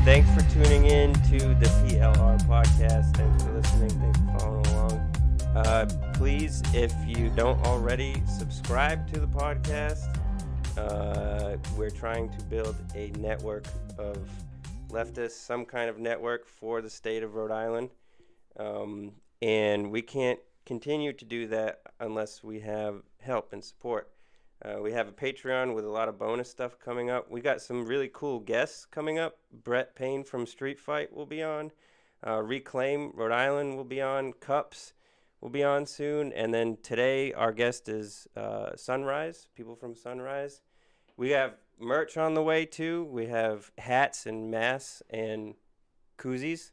Thanks for tuning in to the PLR podcast. Thanks for listening. Thanks for following along. Please, if you don't already, subscribe to the podcast. We're trying to build a network of leftists, some kind of network for the state of Rhode Island. And we can't continue to do that unless we have help and support. We have a Patreon with a lot of bonus stuff coming up. We got some really cool guests coming up. Brett Payne from Street Fight will be on. Reclaim Rhode Island will be on. Cups will be on soon. And then today our guest is Sunrise, people from Sunrise. We have merch on the way too. We have hats and masks and koozies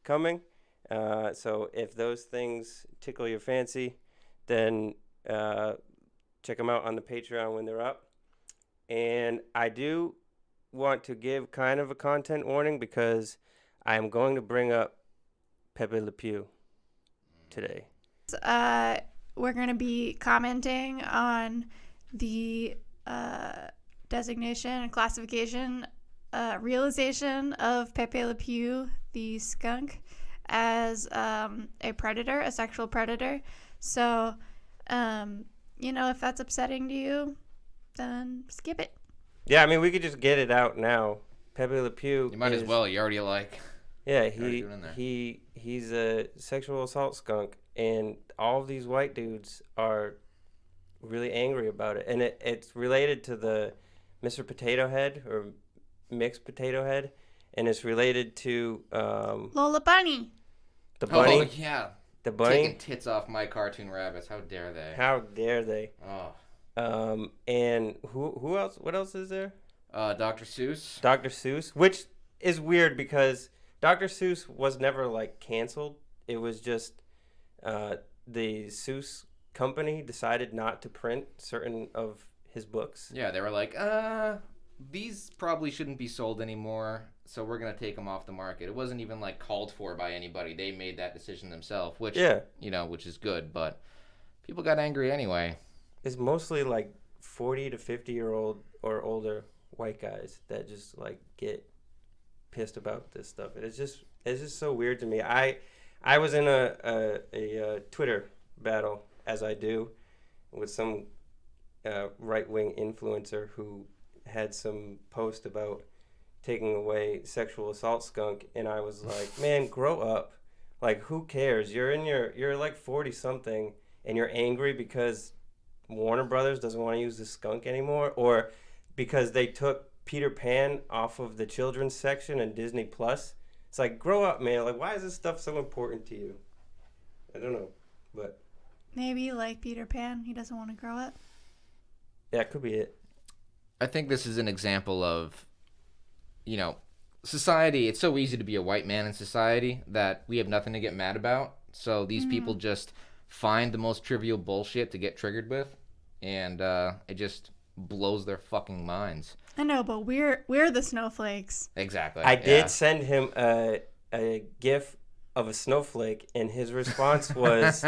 coming. So if those things tickle your fancy, then check them out on the Patreon when they're up. And I do want to give kind of a content warning because I am going to bring up Pepe Le Pew today. We're going to be commenting on the designation and classification, realization of Pepe Le Pew, the skunk, as a predator, a sexual predator. So, if that's upsetting to you, then skip it. Yeah, I mean, we could just get it out now. Pepe Le Pew. You might as well. You already like. Yeah, he's a sexual assault skunk, and all of these white dudes are really angry about it. And it's related to the Mr. Potato Head or Mixed Potato Head, and it's related to Lola Bunny. The bunny. Oh yeah. The bunny. Taking tits off my cartoon rabbits. How dare they? How dare they? Oh. And who else? What else is there? Dr. Seuss. Dr. Seuss, which is weird because Dr. Seuss was never canceled. It was just the Seuss company decided not to print certain of his books. Yeah, they were like, these probably shouldn't be sold anymore, so we're gonna take them off the market. It wasn't even called for by anybody. They made that decision themselves, which which is good. But people got angry anyway. It's mostly 40 to 50-year-old or older white guys that just get pissed about this stuff. It's just so weird to me. I was in a Twitter battle, as I do, with some right-wing influencer who had some post about taking away sexual assault skunk, and I was like, man, grow up. Who cares? You're 40 something and you're angry because Warner Brothers doesn't want to use the skunk anymore, or because they took Peter Pan off of the children's section in Disney Plus. It's grow up, man. Why is this stuff so important to you? I don't know, but maybe Peter Pan, he doesn't want to grow up. Yeah, it could be it. I think this is an example of, society. It's so easy to be a white man in society that we have nothing to get mad about. So these people just find the most trivial bullshit to get triggered with, and it just blows their fucking minds. I know, but we're the snowflakes. Exactly. I did send him a GIF of a snowflake, and his response was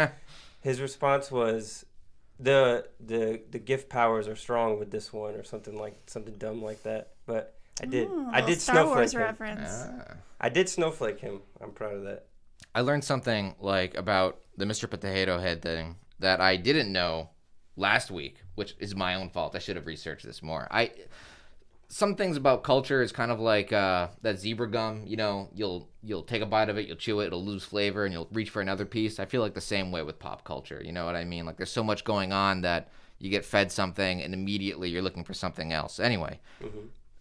the GIF powers are strong with this one, or something dumb like that. But I did Star snowflake Wars him. reference. I did snowflake him. I'm proud of that. I learned something about the Mr. Potato Head thing that I didn't know last week, which is my own fault. I should have researched this more. Some things about culture is kind of like that zebra gum. You'll take a bite of it, you'll chew it, it'll lose flavor, and you'll reach for another piece. I feel like the same way with pop culture. You know what I mean? There's so much going on that you get fed something and immediately you're looking for something else. Anyway,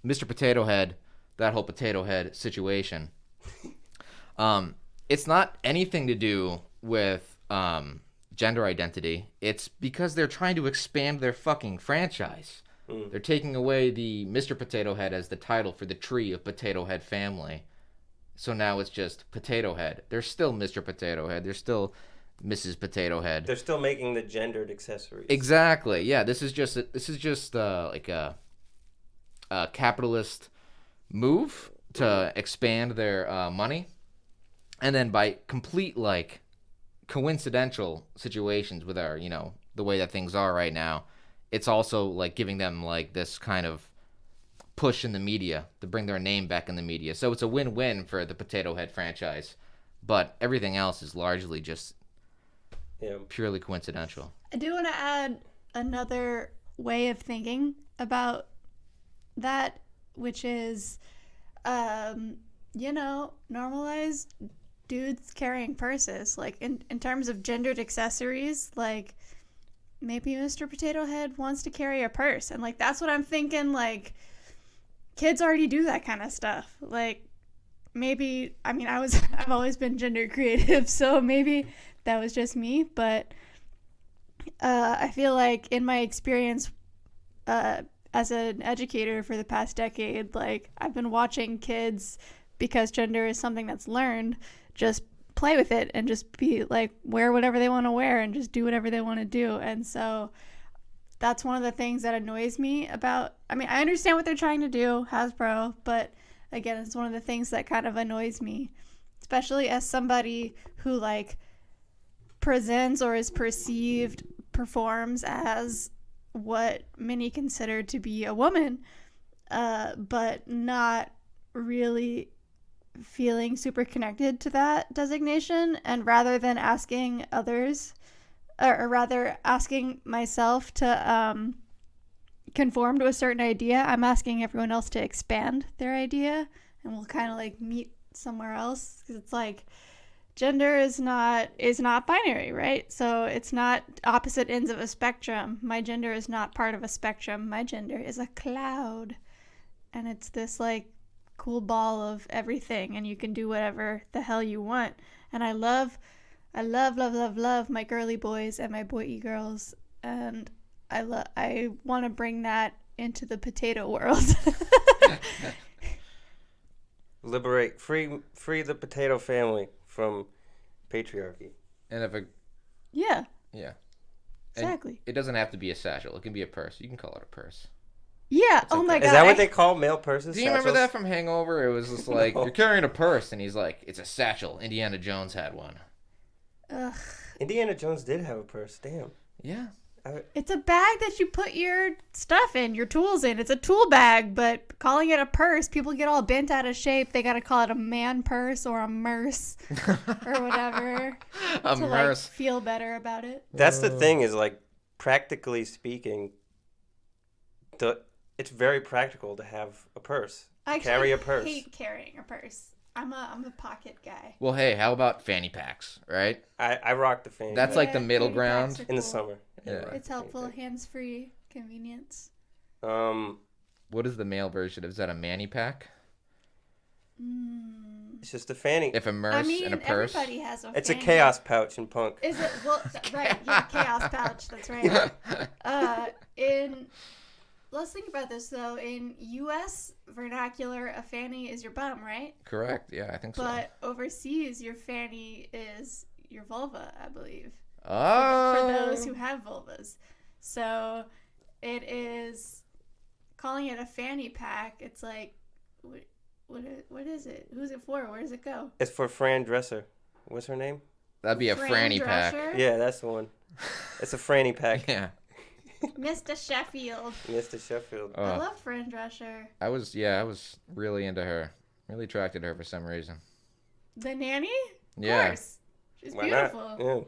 Mr. Potato Head, that whole potato head situation. It's not anything to do with gender identity. It's because they're trying to expand their fucking franchise. They're taking away the Mr. Potato Head as the title for the tree of Potato Head family. So now it's just Potato Head. They're still Mr. Potato Head. They're still Mrs. Potato Head. They're still making the gendered accessories. Exactly. Yeah, this is just a capitalist move to expand their money. And then by complete coincidental situations with our, the way that things are right now, it's also giving them this kind of push in the media to bring their name back in the media. So it's a win-win for the Potato Head franchise, but everything else is largely just purely coincidental. I do want to add another way of thinking about that, which is, normalize dudes carrying purses. Like, in terms of gendered accessories, like, maybe Mr. Potato Head wants to carry a purse. And, like, that's what I'm thinking, like, kids already do that kind of stuff. Like, maybe, I mean, I've always been gender creative, so maybe that was just me, but I feel like in my experience as an educator for the past decade, like, I've been watching kids, because gender is something that's learned, just play with it and just be like, wear whatever they want to wear and just do whatever they want to do. And so that's one of the things that annoys me about, I mean, I understand what they're trying to do, Hasbro, but again, it's one of the things that kind of annoys me, especially as somebody who, like, presents or is perceived, performs as what many consider to be a woman, but not really feeling super connected to that designation. And rather than asking others, or rather asking myself to conform to a certain idea, I'm asking everyone else to expand their idea, and we'll kind of like meet somewhere else, because it's like, gender is not binary, right? So it's not opposite ends of a spectrum. My gender is not part of a spectrum. My gender is a cloud, and it's this like cool ball of everything, and you can do whatever the hell you want. And I love my girly boys and my boy girls, and I want to bring that into the potato world. Liberate, free the potato family from patriarchy. And if a yeah, and exactly. it doesn't have to be a satchel. It can be a purse. You can call it a purse. Yeah. Oh my god. Is that what they call male purses? Do you remember that from Hangover? It was just like, you're carrying a purse, and he's like, it's a satchel. Indiana Jones had one. Ugh. Indiana Jones did have a purse. Damn. Yeah. It's a bag that you put your stuff in, your tools in. It's a tool bag, but calling it a purse, people get all bent out of shape. They got to call it a man purse or a merce or whatever A to merce. like feel better about it. That's the thing, is like, practically speaking, it's very practical to have a purse. I Carry a purse. hate carrying a purse. I'm a pocket guy. Well, hey, how about fanny packs, right? I rock the fanny. That's like the middle fanny ground. packs are in the cool. summer. Yeah. rock It's the fanny helpful, pack. hands-free, convenience. What is the male version? Is that a manny pack? It's just a fanny. If a merce I mean, and a purse? everybody has a It's a fanny. chaos pouch in punk. Is it? Well, right. Yeah, chaos pouch. That's right. Let's think about this, though. In U.S. vernacular, a fanny is your bum, right? Correct. Yeah, I think so. But overseas, your fanny is your vulva, I believe. Oh. For those who have vulvas. So it is, calling it a fanny pack, it's like, what is it? Who's it for? Where does it go? It's for Fran Dresser. What's her name? That'd be a Fran franny pack. Drescher? Yeah, that's the one. It's a franny pack. Yeah. Mr. Sheffield. Mr. Sheffield. I love Fran Drescher. I was really into her. Really attracted to her for some reason. The nanny? Of Yeah. course. She's Why beautiful. not? Yeah.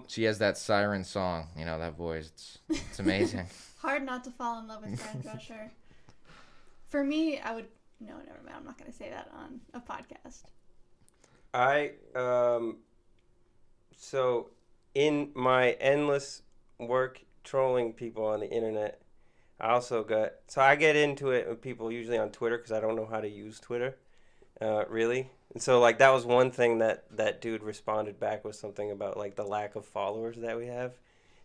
She has that siren song, that voice. It's amazing. Hard not to fall in love with Fran Drescher. For me, I would... No, never mind. I'm not going to say that on a podcast. So in my endless work trolling people on the internet, I get into it with people usually on Twitter, because I don't know how to use Twitter, really. And so, like, that was one thing that dude responded back with, something about, like, the lack of followers that we have.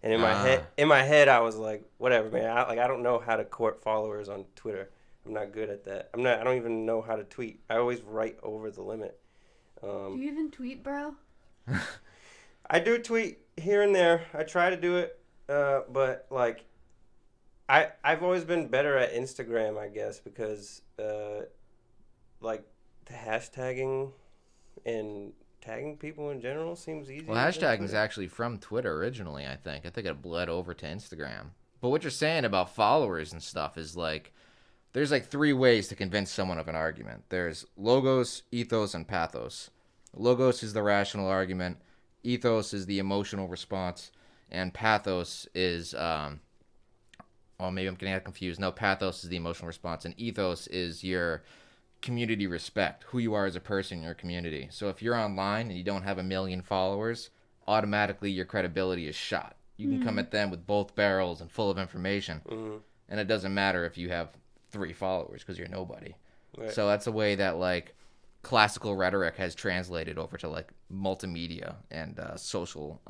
And in my head, I was like, whatever, man. I don't know how to court followers on Twitter. I'm not good at that. I don't even know how to tweet. I always write over the limit. Do you even tweet, bro? I do tweet here and there. I try to do it, but like, I've always been better at Instagram, I guess, because like the hashtagging and tagging people in general seems easy. Well, hashtagging is actually from Twitter originally, I think. I think it bled over to Instagram. But what you're saying about followers and stuff is like, there's like 3 ways to convince someone of an argument. There's logos, ethos, and pathos. Logos is the rational argument. Ethos is the emotional response. And pathos is, maybe I'm getting confused. No, pathos is the emotional response. And ethos is your community respect, who you are as a person in your community. So if you're online and you don't have 1 million followers, automatically your credibility is shot. You can come at them with both barrels and full of information. And it doesn't matter if you have 3 followers because you're nobody. Right. So that's a way that like classical rhetoric has translated over to like multimedia and social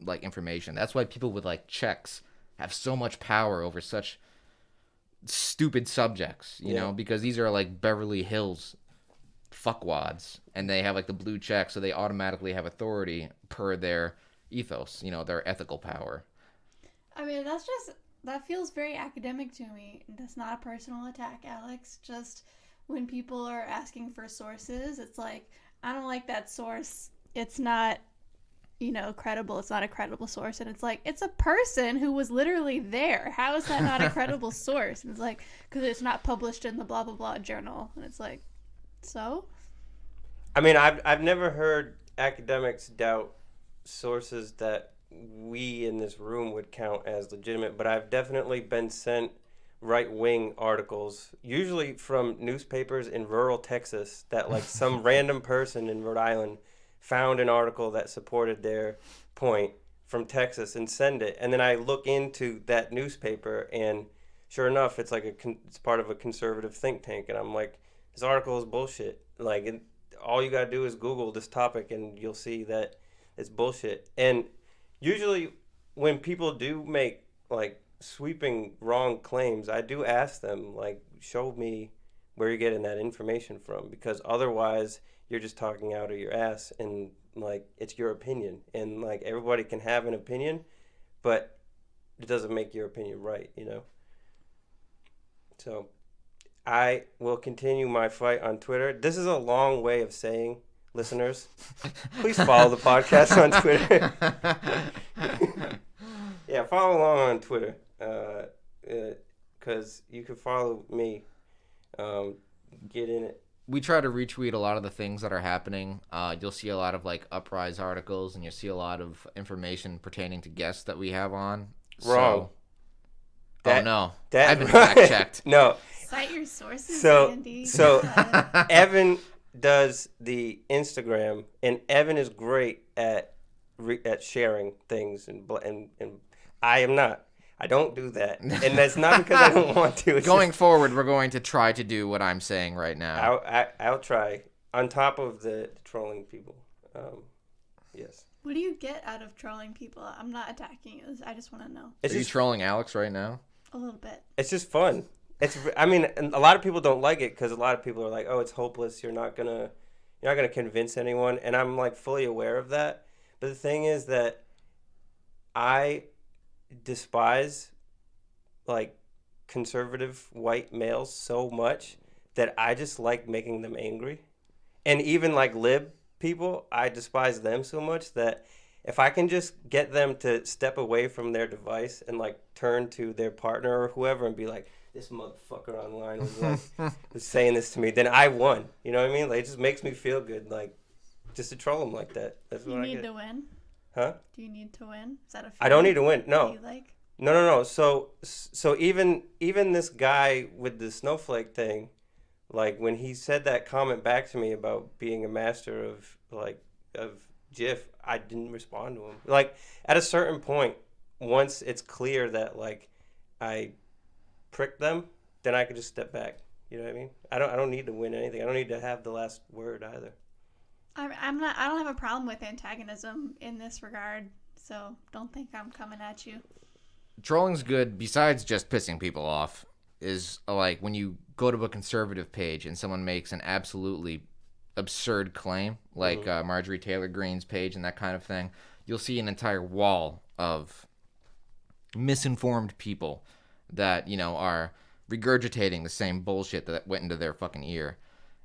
like information. That's why people with like checks have so much power over such stupid subjects, you know, because these are like Beverly Hills fuckwads and they have like the blue check, so they automatically have authority per their ethos, you know, their ethical power. I mean, that feels very academic to me. That's not a personal attack, Alex. Just when people are asking for sources, it's like, I don't like that source. It's not, you know, credible. It's not a credible source. And it's like, it's a person who was literally there. How is that not a credible source? And it's like, because it's not published in the blah, blah, blah journal. And it's like, so? I mean, I've never heard academics doubt sources that we in this room would count as legitimate, but I've definitely been sent right-wing articles, usually from newspapers in rural Texas, that like some random person in Rhode Island found an article that supported their point from Texas and send it. And then I look into that newspaper and sure enough, it's like it's part of a conservative think tank. And I'm like, this article is bullshit. Like, all you got to do is Google this topic and you'll see that it's bullshit. And usually when people do make like sweeping wrong claims, I do ask them, like, show me where you're getting that information from, because otherwise you're just talking out of your ass and like it's your opinion, and like everybody can have an opinion, but it doesn't make your opinion right, you know. So I will continue my fight on Twitter. This is a long way of saying, listeners, please follow the podcast on Twitter. Yeah, follow along on Twitter, because you can follow me. Get in it. We try to retweet a lot of the things that are happening. You'll see a lot of like Uprise articles, and you'll see a lot of information pertaining to guests that we have on. Wrong. Oh no, I've been fact checked. No. Cite your sources, Andy. So Evan does the Instagram, and Evan is great at sharing things, and I am not. I don't do that, and that's not because I don't want to. Going forward, we're going to try to do what I'm saying right now. I'll try. On top of the trolling people, yes. What do you get out of trolling people? I'm not attacking you. I just want to know. Are you trolling Alex right now? A little bit. It's just fun. I mean, a lot of people don't like it because a lot of people are like, "Oh, it's hopeless. You're not gonna convince anyone," and I'm like fully aware of that. But the thing is that I despise like conservative white males so much that I just like making them angry. And even like lib people, I despise them so much that if I can just get them to step away from their device and like turn to their partner or whoever and be like, this motherfucker online was like was saying this to me, then I won. You know what I mean? Like, it just makes me feel good, like, just to troll them like that. That's what I get. You need to win? Huh? Do you need to win? Is that a I don't need to win. No. You like? No. So even this guy with the snowflake thing, like when he said that comment back to me about being a master of GIF, I didn't respond to him. Like, at a certain point, once it's clear that like I pricked them, then I could just step back. You know what I mean? I don't need to win anything. I don't need to have the last word either. I don't have a problem with antagonism in this regard, so don't think I'm coming at you. Trolling's good, besides just pissing people off, is like when you go to a conservative page and someone makes an absolutely absurd claim, like Marjorie Taylor Greene's page and that kind of thing, you'll see an entire wall of misinformed people that, you know, are regurgitating the same bullshit that went into their fucking ear.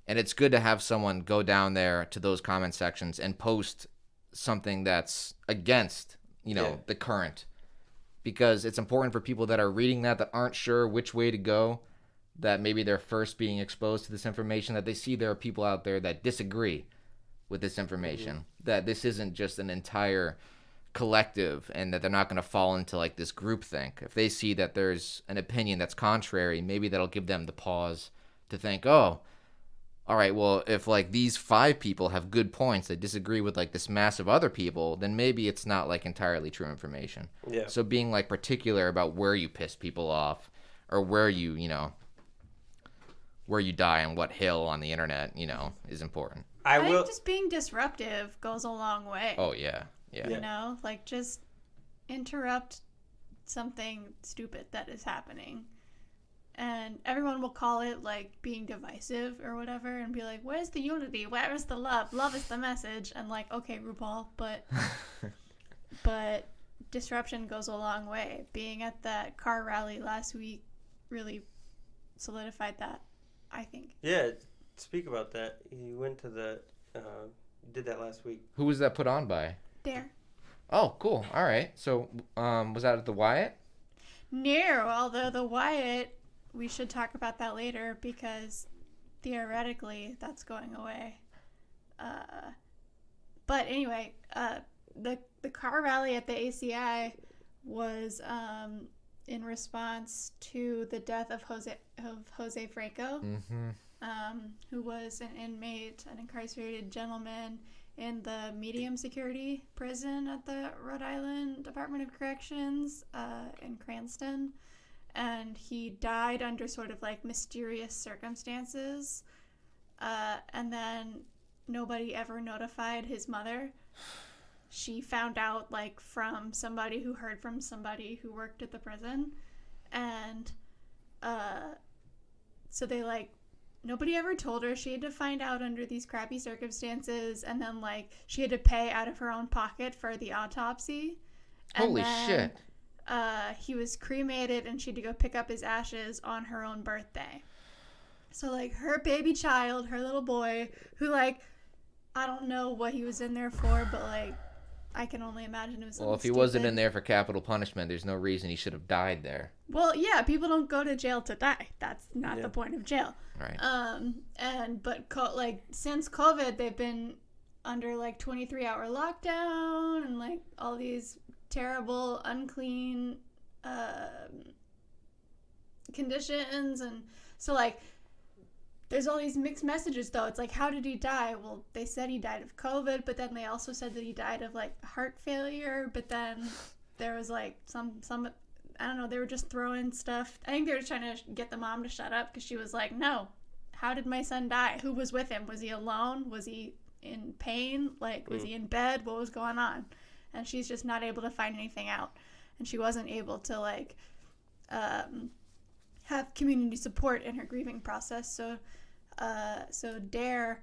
And it's good to have someone go down there to those comment sections and post something that's against, you know, the current. Because it's important for people that are reading that aren't sure which way to go, that maybe they're first being exposed to this information, that they see there are people out there that disagree with this information, that this isn't just an entire collective, and that they're not going to fall into like this groupthink. If they see that there's an opinion that's contrary, maybe that'll give them the pause to think, oh, all right, well, if like these 5 people have good points that disagree with like this mass of other people, then maybe it's not like entirely true information. Yeah. So being like particular about where you piss people off, or where you where you die on what hill on the internet, is important. I think just being disruptive goes a long way. Oh yeah. Yeah. Like just interrupt something stupid that is happening. And everyone will call it like being divisive or whatever and be like, where's the unity? Where is the love? Love is the message. And like, okay, RuPaul, but disruption goes a long way. Being at that car rally last week really solidified that, I think. Yeah, speak about that. You went to did that last week. Who was that put on by? Dare. Oh, cool. All right. So, was that at the Wyatt? No, although the Wyatt, we should talk about that later because theoretically that's going away. But anyway, the car rally at the ACI was in response to the death of Jose Franco, who was an inmate, an incarcerated gentleman in the medium security prison at the Rhode Island Department of Corrections in Cranston. And he died under sort of like mysterious circumstances. And then nobody ever notified his mother. She found out like from somebody who heard from somebody who worked at the prison. And so they like, nobody ever told her. She had to find out under these crappy circumstances. And then like she had to pay out of her own pocket for the autopsy. Holy shit. He was cremated and she had to go pick up his ashes on her own birthday. So like her baby child, her little boy, who like, I don't know what he was in there for, but like I can only imagine it was Well, if he stupid. wasn't in there for capital punishment, there's no reason he should have died there. Well, yeah, people don't go to jail to die. That's not the point of jail. Right. Like since COVID, they've been under like 23-hour lockdown and like all these terrible, unclean conditions, and so like there's all these mixed messages though. It's like, how did he die? Well, they said he died of COVID, but then they also said that he died of like heart failure, but then there was like some I don't know, they were just throwing stuff. I think they were trying to get the mom to shut up because she was like, no, how did my son die? Who was with him? Was he alone? Was he in pain? Like, was he in bed? What was going on? And she's just not able to find anything out. And she wasn't able to, like, have community support in her grieving process. So Dare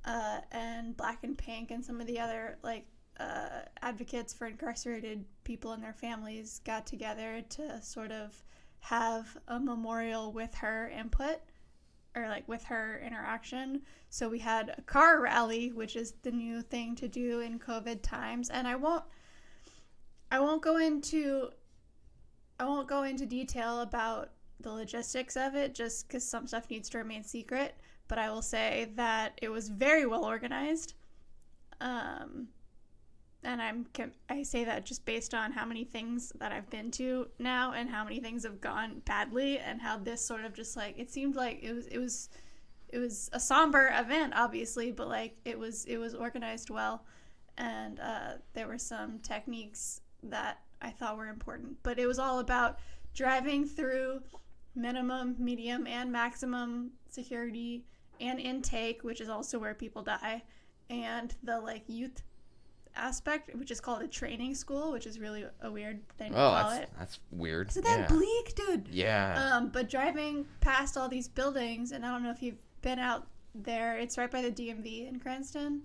and Black and Pink and some of the other, like, advocates for incarcerated people and their families got together to sort of have a memorial with her input, or like with her interaction. So we had a car rally, which is the new thing to do in COVID times. And I won't go into detail about the logistics of it, just because some stuff needs to remain secret. But I will say that it was very well organized. And I say that just based on how many things that I've been to now and how many things have gone badly, and how this sort of just like, it seemed like it was a somber event, obviously, but like it was organized well, and there were some techniques that I thought were important. But it was all about driving through minimum, medium, and maximum security and intake, which is also where people die, and the like youth aspect, which is called a training school, which is really a weird thing to call it. That's weird. Isn't that bleak, dude? Yeah. But driving past all these buildings, and I don't know if you've been out there, it's right by the DMV in Cranston.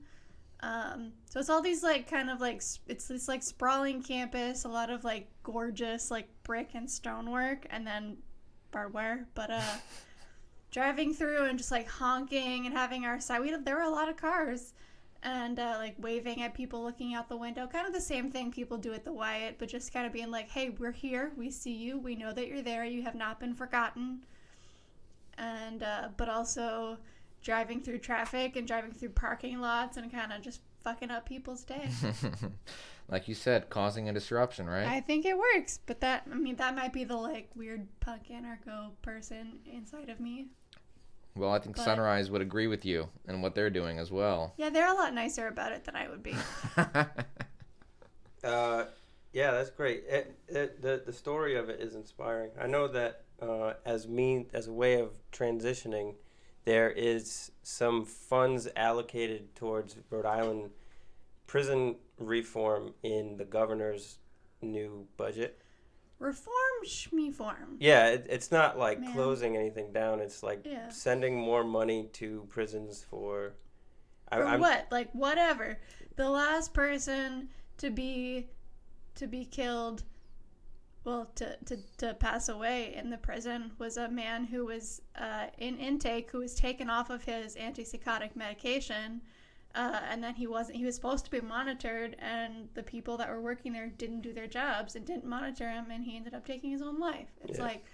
So it's all these like kind of like, it's this like sprawling campus, a lot of like gorgeous like brick and stonework, and then barbed wire. But driving through and just like honking and having our side, there were a lot of cars. And like waving at people looking out the window, kind of the same thing people do at the Wyatt, but just kind of being like, hey, we're here, we see you, we know that you're there, you have not been forgotten. and but also driving through traffic and driving through parking lots and kind of just fucking up people's day. Like you said, causing a disruption, right? I think it works, but that might be the like weird punk anarcho person inside of me. Well, I think Sunrise would agree with you and what they're doing as well. Yeah, they're a lot nicer about it than I would be. Yeah, that's great. The story of it is inspiring. I know that as a way of transitioning, there is some funds allocated towards Rhode Island prison reform in the governor's new budget. Reform schmeform. Yeah, it's not like Man. closing anything down. It's like sending more money to prisons for... what? Like, whatever. The last person to be killed, well, to pass away in the prison was a man who was in intake, who was taken off of his antipsychotic medication, and then he was supposed to be monitored, and the people that were working there didn't do their jobs and didn't monitor him, and he ended up taking his own life. It's like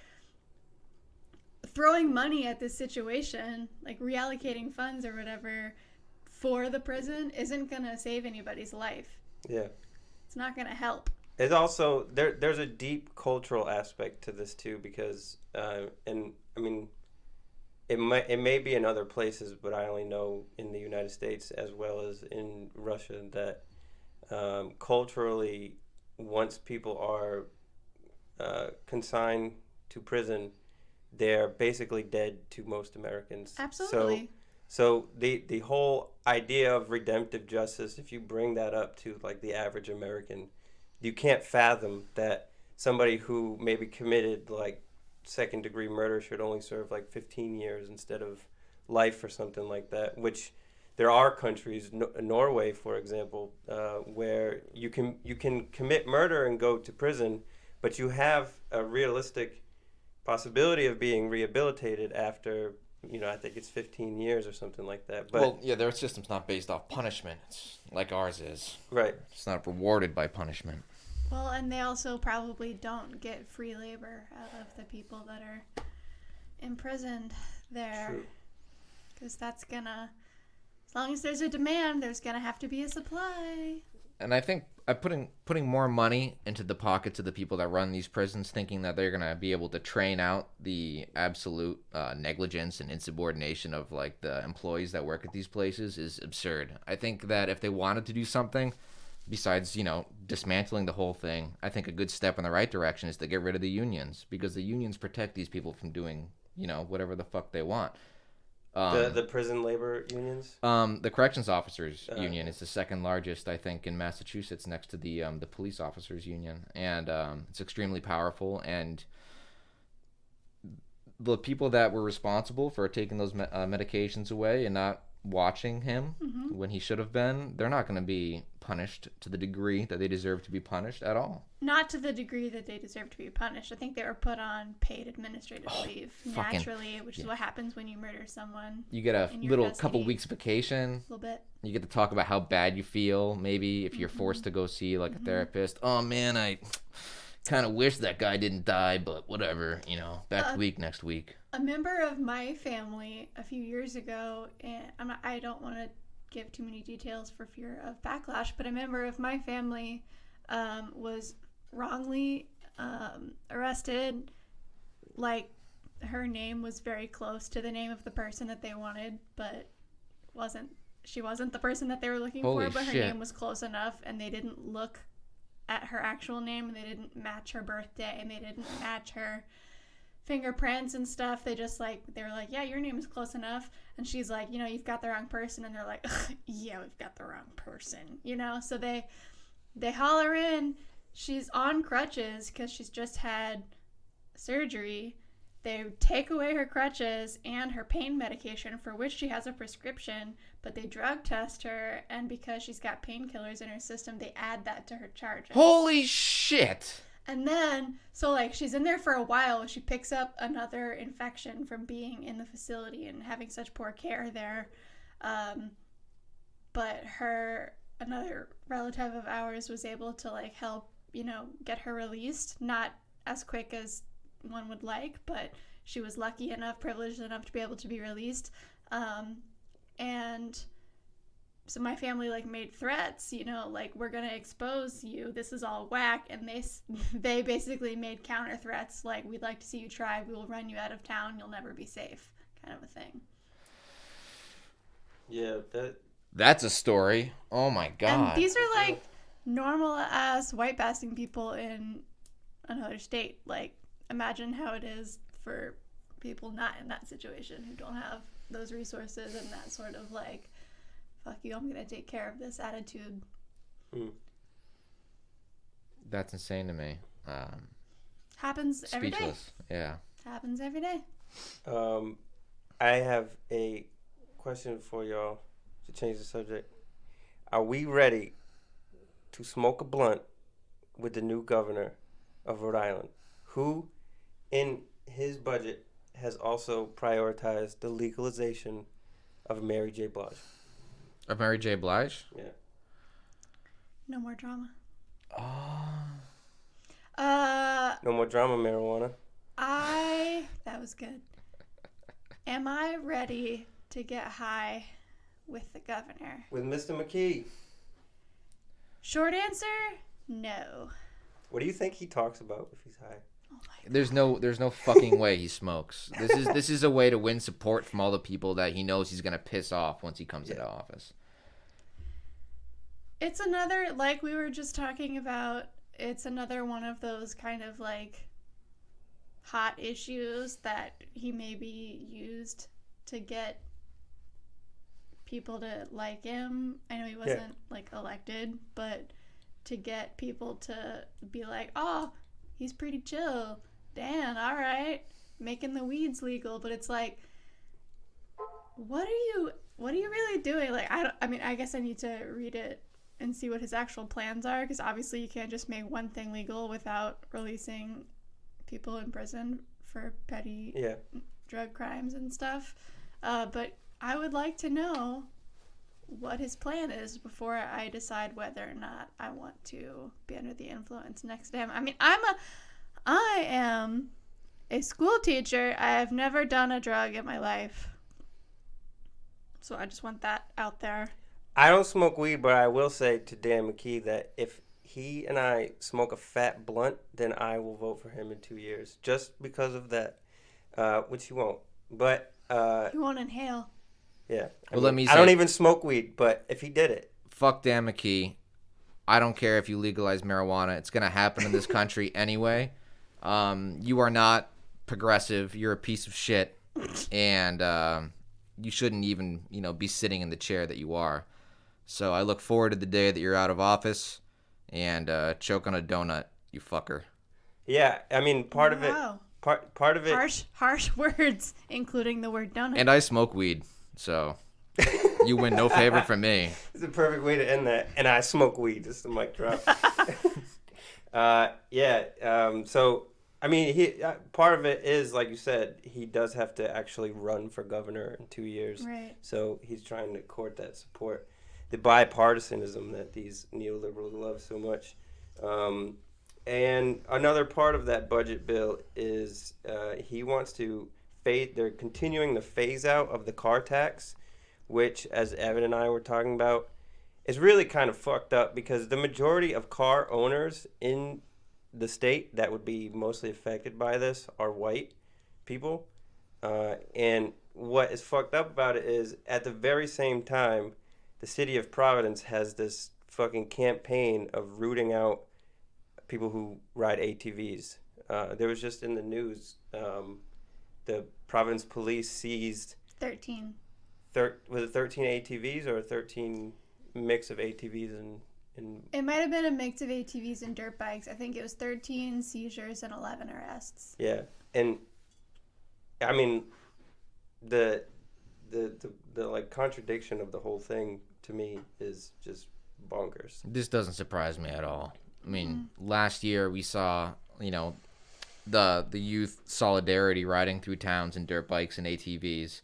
throwing money at this situation, like reallocating funds or whatever for the prison isn't gonna save anybody's life. Yeah. It's not gonna help. It's also there's a deep cultural aspect to this too, because and I mean it may be in other places, but I only know in the United States as well as in Russia that culturally, once people are consigned to prison, they're basically dead to most Americans. Absolutely. So the whole idea of redemptive justice, if you bring that up to like the average American, you can't fathom that somebody who maybe committed like second-degree murder should only serve like 15 years instead of life or something like that, which there are countries, Norway, for example, where you can commit murder and go to prison, but you have a realistic possibility of being rehabilitated after, I think it's 15 years or something like that. But, well, yeah, their system's not based off punishment. It's like ours is. Right. It's not rewarded by punishment. Well, and they also probably don't get free labor out of the people that are imprisoned there. Because that's gonna, as long as there's a demand, there's gonna have to be a supply. And I think putting more money into the pockets of the people that run these prisons, thinking that they're gonna be able to train out the absolute negligence and insubordination of like the employees that work at these places is absurd. I think that if they wanted to do something, besides, dismantling the whole thing, I think a good step in the right direction is to get rid of the unions, because the unions protect these people from doing, whatever the fuck they want. The prison labor unions? The corrections officers union is the second largest, I think, in Massachusetts, next to the police officers union, and it's extremely powerful. And the people that were responsible for taking those medications away and not watching him when he should have been, they're not going to be punished to the degree that they deserve to be punished at all. Not to the degree that they deserve to be punished. I think they were put on paid administrative leave naturally, which is what happens when you murder someone. You get a little couple weeks vacation. A little bit. You get to talk about how bad you feel, maybe if you're forced to go see like a therapist. Oh man, I kind of wish that guy didn't die, but whatever, back to week next week. A member of my family a few years ago, and I don't want to give too many details for fear of backlash, but a member of my family was wrongly arrested. Like, her name was very close to the name of the person that they wanted, but she wasn't the person that they were looking Holy for, but shit. her name was close enough, and they didn't look at her actual name, and they didn't match her birthday, and they didn't match her fingerprints and stuff. They were like, yeah, your name is close enough. And she's like, you've got the wrong person. And they're like, yeah, we've got the wrong person, so they haul her in. She's on crutches because she's just had surgery. They take away her crutches and her pain medication, for which she has a prescription, but they drug test her, and because she's got painkillers in her system, they add that to her charges. Holy shit! And then, she's in there for a while. She picks up another infection from being in the facility and having such poor care there. But another relative of ours was able to, help, get her released. Not as quick as one would like, but she was lucky enough, privileged enough to be able to be released. And so my family like made threats, you know, like, we're gonna expose you, this is all whack. And they basically made counter threats, like, we'd like to see you try, we will run you out of town, you'll never be safe, kind of a thing. Yeah, That's a story. Oh my god. And these are like normal ass white passing people in another state. Like, imagine how it is for people not in that situation, who don't have those resources and that sort of like, fuck you, I'm gonna take care of this attitude. That's insane to me. Happens every day. Speechless. Yeah. Happens every day. I have a question for y'all to change the subject. Are we ready to smoke a blunt with the new governor of Rhode Island, who in his budget has also prioritized the legalization of Mary J. Blige? Of Mary J. Blige? Yeah. No more drama. Oh. No more drama, marijuana. That was good. Am I ready to get high with the governor? With Mr. McKee. Short answer, no. What do you think he talks about if he's high? Oh my God. There's no fucking way he smokes. This is a way to win support from all the people that he knows he's gonna piss off once he comes into office. It's another, like we were just talking about, it's another one of those kind of like hot issues that he maybe used to get people to like him. I know he wasn't like elected, but to get people to be like, oh, he's pretty chill. Dan, all right, making the weeds legal. But it's like, what are you really doing? Like, I guess I need to read it and see what his actual plans are, because obviously you can't just make one thing legal without releasing people in prison for petty drug crimes and stuff. But I would like to know what his plan is before I decide whether or not I want to be under the influence next to him. I mean, I am a school teacher. I have never done a drug in my life. So I just want that out there. I don't smoke weed, but I will say to Dan McKee that if he and I smoke a fat blunt, then I will vote for him in 2 years. Just because of that, which he won't. But he won't inhale. Yeah. Let me say, I don't even smoke weed, but if he did it. Fuck Dan McKee. I don't care if you legalize marijuana. It's going to happen in this country anyway. You are not progressive. You're a piece of shit. And you shouldn't even, be sitting in the chair that you are. So I look forward to the day that you're out of office and choke on a donut, you fucker. Yeah, I mean, part of it. Part of it. Harsh words, including the word donut. And I smoke weed, so you win no favor from me. It's a perfect way to end that. And I smoke weed. Just the mic drop. So I mean, part of it is, like you said, he does have to actually run for governor in 2 years. Right. So he's trying to court that support, the bipartisanism that these neoliberals love so much. And another part of that budget bill is he wants to they're continuing the phase out of the car tax, which, as Evan and I were talking about, is really kind of fucked up because the majority of car owners in the state that would be mostly affected by this are white people. And what is fucked up about it is at the very same time, the city of Providence has this fucking campaign of rooting out people who ride ATVs. There was just in the news, the Providence police seized 13. Was it 13 ATVs or 13 mix of ATVs and It might have been a mix of ATVs and dirt bikes. I think it was 13 seizures and 11 arrests. Yeah, and I mean, the like contradiction of the whole thing to me is just bonkers. This doesn't surprise me at all. I mean, last year we saw, the youth solidarity riding through towns in dirt bikes and ATVs,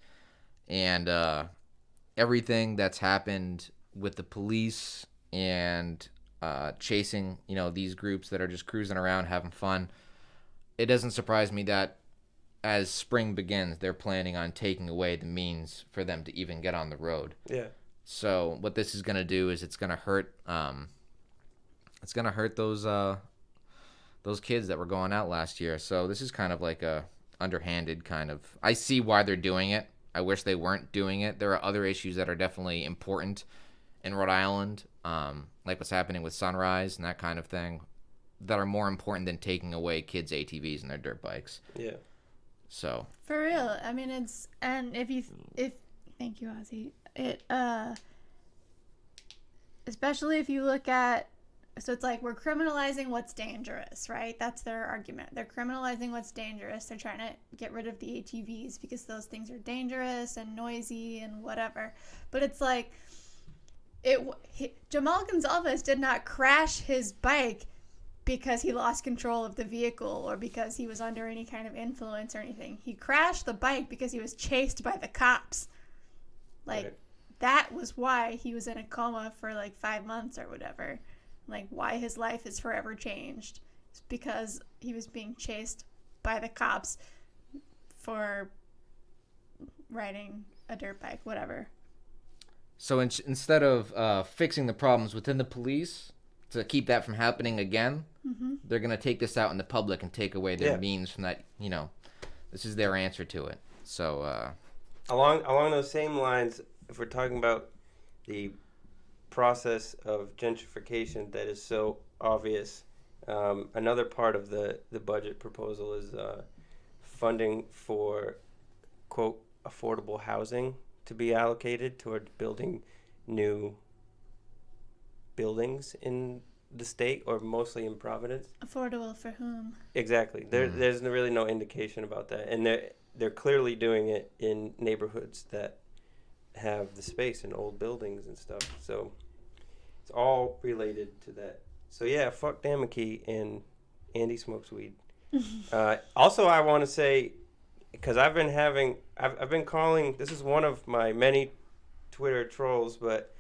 and everything that's happened with the police and chasing, these groups that are just cruising around having fun. It doesn't surprise me that as spring begins, they're planning on taking away the means for them to even get on the road. Yeah. So what this is going to do is it's going to hurt those kids that were going out last year. So this is kind of like a underhanded kind of. I see why they're doing it. I wish they weren't doing it. There are other issues that are definitely important in Rhode Island, like what's happening with Sunrise and that kind of thing, that are more important than taking away kids' ATVs and their dirt bikes. Yeah. So. For real. I mean, if thank you, Ozzy. Especially if you look at, so it's like we're criminalizing what's dangerous, right? That's their argument. They're criminalizing what's dangerous. They're trying to get rid of the ATVs because those things are dangerous and noisy and whatever. But it's like, Jamal Gonzalez did not crash his bike because he lost control of the vehicle or because he was under any kind of influence or anything. He crashed the bike because he was chased by the cops. Like, right. That was why he was in a coma for like 5 months or whatever. Like, why his life is forever changed. It's because he was being chased by the cops for riding a dirt bike, whatever. So instead of fixing the problems within the police to keep that from happening again, they're going to take this out in the public and take away their means from that, this is their answer to it. So along those same lines, if we're talking about the process of gentrification that is so obvious, another part of the budget proposal is funding for, quote, affordable housing to be allocated toward building new buildings in the state, or mostly in Providence. Affordable for whom? Exactly. There's really no indication about that, and they're clearly doing it in neighborhoods that have the space in old buildings and stuff. So it's all related to that. So yeah, fuck Dan McKee and Andy smokes weed. Also, I want to say, because I've been calling, this is one of my many Twitter trolls, but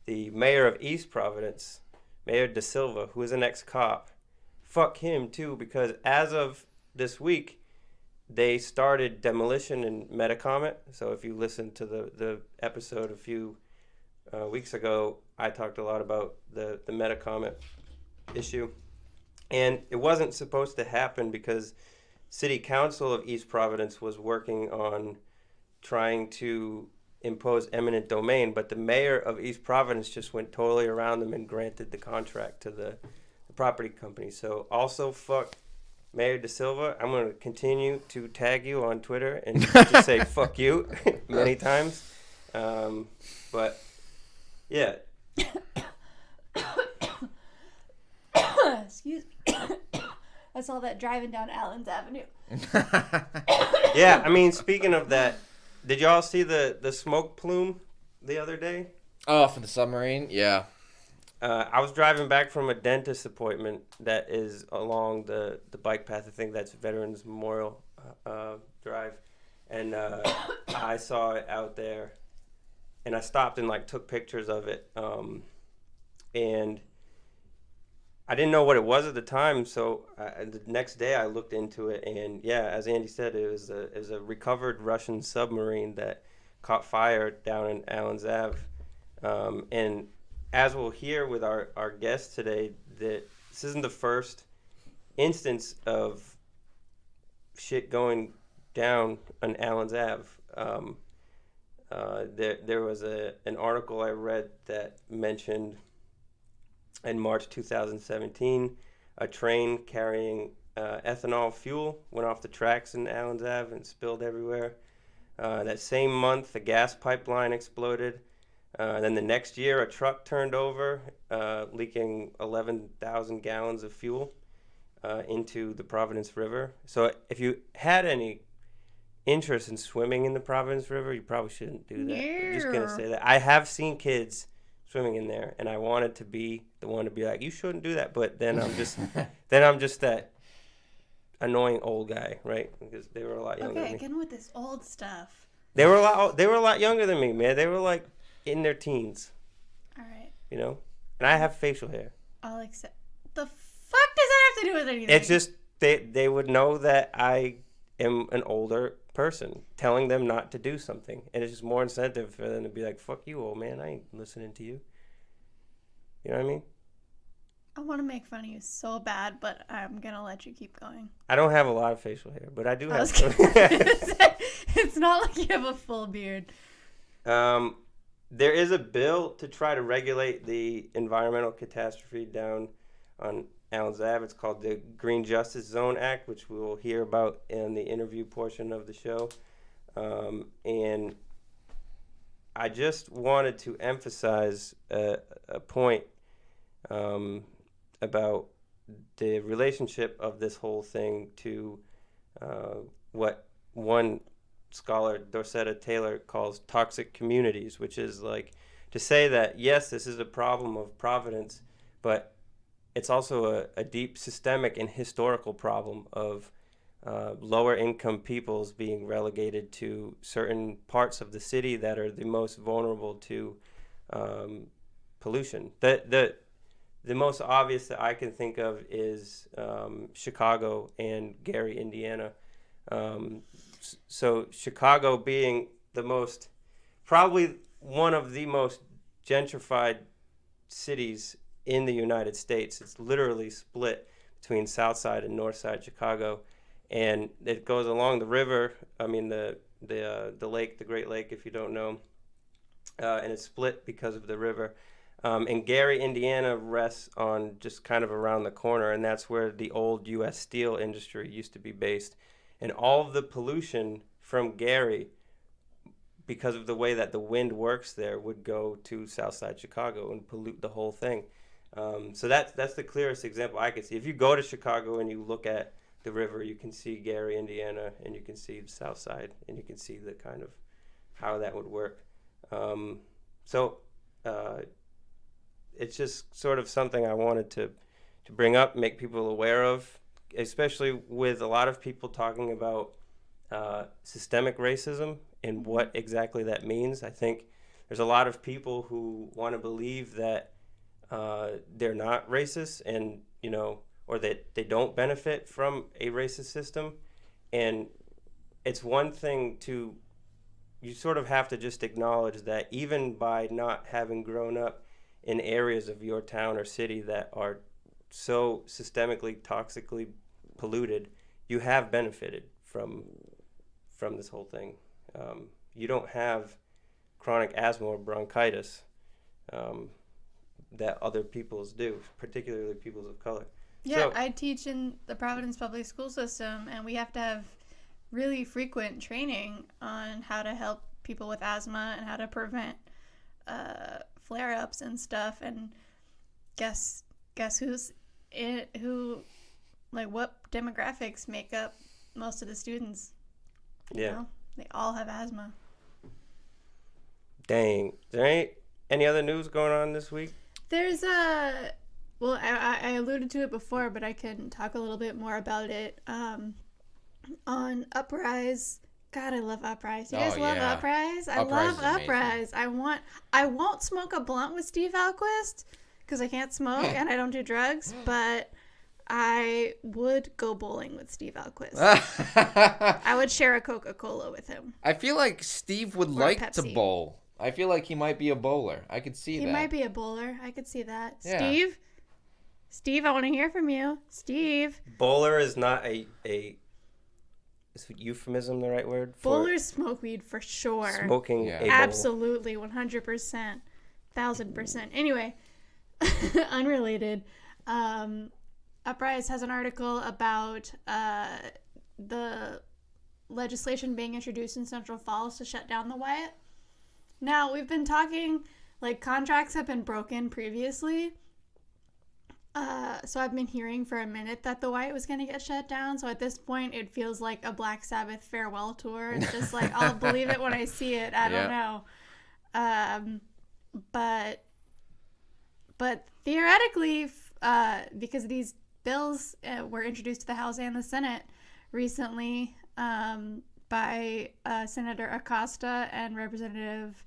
the mayor of East Providence, Mayor De Silva, who is an ex-cop, fuck him too, because as of this week, they started demolition in Metacomet. So if you listen to the episode a few weeks ago, I talked a lot about the Metacomet issue. And it wasn't supposed to happen because City Council of East Providence was working on trying to impose eminent domain, but the mayor of East Providence just went totally around them and granted the contract to the property company. So also fuck Mayor De Silva. I'm going to continue to tag you on Twitter and just say fuck you many times. But yeah. Excuse me. I saw that driving down Allen's Avenue. Yeah, I mean, speaking of that, did y'all see the smoke plume the other day? Oh, for the submarine? Yeah. I was driving back from a dentist appointment that is along the bike path. I think that's Veterans Memorial Drive. And I saw it out there. And I stopped and took pictures of it. And I didn't know what it was at the time, so the next day I looked into it, and yeah, as Andy said, it was a recovered Russian submarine that caught fire down in Allen's Ave. And as we'll hear with our guest today, that this isn't the first instance of shit going down on Allen's Ave. There was an article I read that mentioned in March 2017, a train carrying ethanol fuel went off the tracks in Allen's Ave and spilled everywhere. That same month, the gas pipeline exploded. Then the next year, a truck turned over, leaking 11,000 gallons of fuel into the Providence River. So if you had any interest in swimming in the Providence River, you probably shouldn't do that. Yeah. I'm just going to say that. I have seen kids swimming in there, and I wanted to be the one to be like, you shouldn't do that, but then I'm just that annoying old guy, right? Because they were a lot younger than me. Again with this old stuff. They were a lot younger than me, man. They were in their teens. All right. And I have facial hair. I'll accept. The fuck does that have to do with anything? It's just they would know that I am an older person telling them not to do something. And it's just more incentive for them to be like, fuck you, old man. I ain't listening to you. You know what I mean? I want to make fun of you so bad, but I'm going to let you keep going. I don't have a lot of facial hair, but I do have some. It's not like you have a full beard. There is a bill to try to regulate the environmental catastrophe down on Allen's Ave. It's called the Green Justice Zone Act, which we will hear about in the interview portion of the show. And I just wanted to emphasize a point about the relationship of this whole thing to what one scholar, Dorcetta Taylor, calls toxic communities, which is like to say that, yes, this is a problem of Providence, but it's also a deep systemic and historical problem of lower income peoples being relegated to certain parts of the city that are the most vulnerable to pollution. The most obvious that I can think of is Chicago and Gary, Indiana. So Chicago being probably one of the most gentrified cities in the United States. It's literally split between South Side and North Side Chicago, and it goes along the river. I mean the lake, the Great Lake, if you don't know, and it's split because of the river. And Gary, Indiana rests on just kind of around the corner, and that's where the old U.S. steel industry used to be based. And all of the pollution from Gary, because of the way that the wind works there, would go to Southside Chicago and pollute the whole thing. So that's the clearest example I could see. If you go to Chicago and you look at the river, you can see Gary, Indiana, and you can see the South Side, and you can see the kind of how that would work. It's just sort of something I wanted to bring up, make people aware of, especially with a lot of people talking about systemic racism and what exactly that means. I think there's a lot of people who want to believe that they're not racist and, or that they don't benefit from a racist system. And it's one thing you sort of have to just acknowledge that even by not having grown up in areas of your town or city that are so systemically, toxically polluted, you have benefited from this whole thing. You don't have chronic asthma or bronchitis that other peoples do, particularly peoples of color. Yeah, So, I teach in the Providence public school system, and we have to have really frequent training on how to help people with asthma and how to prevent flare-ups and stuff. And guess what demographics make up most of the students? They all have asthma. Dang. Is there any other news going on this week? There's I alluded to it before, but I can talk a little bit more about it. On Uprise. God, I love Uprise. You guys love Uprise? I love Uprise. I won't smoke a blunt with Steve Alquist because I can't smoke and I don't do drugs, but I would go bowling with Steve Alquist. I would share a Coca-Cola with him. I feel like Steve would like to bowl. I feel like he might be a bowler. I could see that. He might be a bowler. I could see that. Yeah. Steve, I want to hear from you. Steve. Bowler is not a is euphemism the right word? Bowlers smoke weed for sure. Smoking a bowl. Absolutely, 100%, 1,000%. Anyway, unrelated. Uprise has an article about the legislation being introduced in Central Falls to shut down the Wyatt. Now, we've been talking, contracts have been broken previously. So I've been hearing for a minute that the Wyatt was going to get shut down. So at this point, it feels like a Black Sabbath farewell tour. It's just I'll believe it when I see it. I don't know. But theoretically, because these bills were introduced to the House and the Senate recently by Senator Acosta and Representative,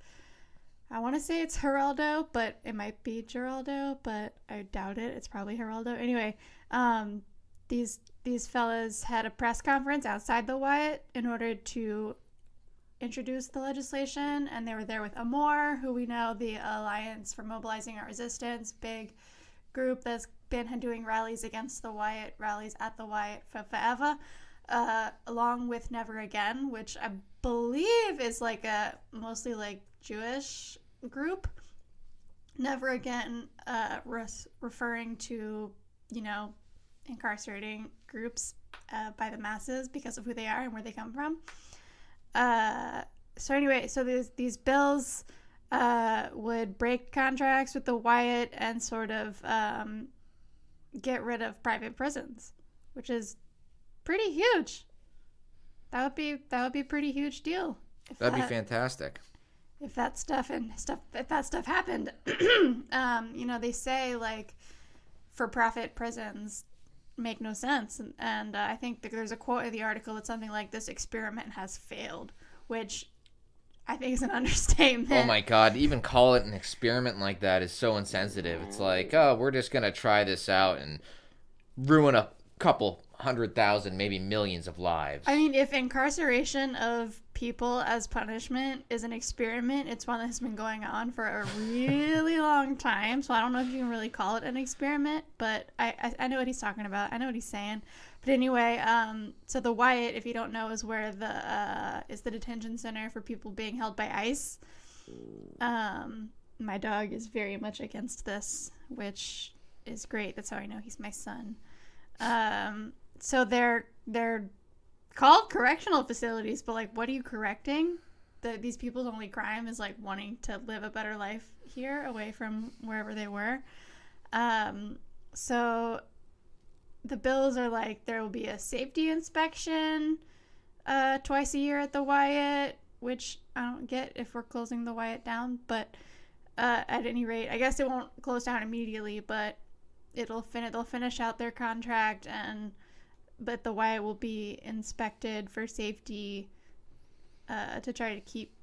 I want to say it's Geraldo, but it might be Geraldo, but I doubt it. It's probably Geraldo. Anyway, these these fellas had a press conference outside the Wyatt in order to introduce the legislation, and they were there with Amor, who we know, the Alliance for Mobilizing Our Resistance, big group that's been doing rallies against the Wyatt, rallies at the Wyatt for forever, along with Never Again, which I believe is like a mostly like Jewish group. Never Again, referring to, you know, incarcerating groups by the masses because of who they are and where they come from. So anyway, so these bills would break contracts with the Wyatt and sort of get rid of private prisons, which is pretty huge. That would be a pretty huge deal. That'd be fantastic. If that stuff happened. You know, they say like for-profit prisons make no sense, and I think there's a quote in the article that's something like, "This experiment has failed," which I think is an understatement. Oh my God, even call it an experiment like that is so insensitive. It's like, oh, we're just gonna try this out and ruin a couple 100,000, maybe millions of lives. I mean, if incarceration of people as punishment is an experiment, it's one that has been going on for a really long time. So I don't know if you can really call it an experiment, but I know what he's talking about. I know what he's saying. But anyway, so the Wyatt, if you don't know, is where is the detention center for people being held by ICE. My dog is very much against this, which is great. That's how I know he's my son. So they're called correctional facilities, but like, what are you correcting? These people's only crime is like wanting to live a better life here, away from wherever they were. So the bills are like, there will be a safety inspection twice a year at the Wyatt, which I don't get if we're closing the Wyatt down, but at any rate, I guess it won't close down immediately, but they'll finish out their contract, but the Wyatt will be inspected for safety to try to keep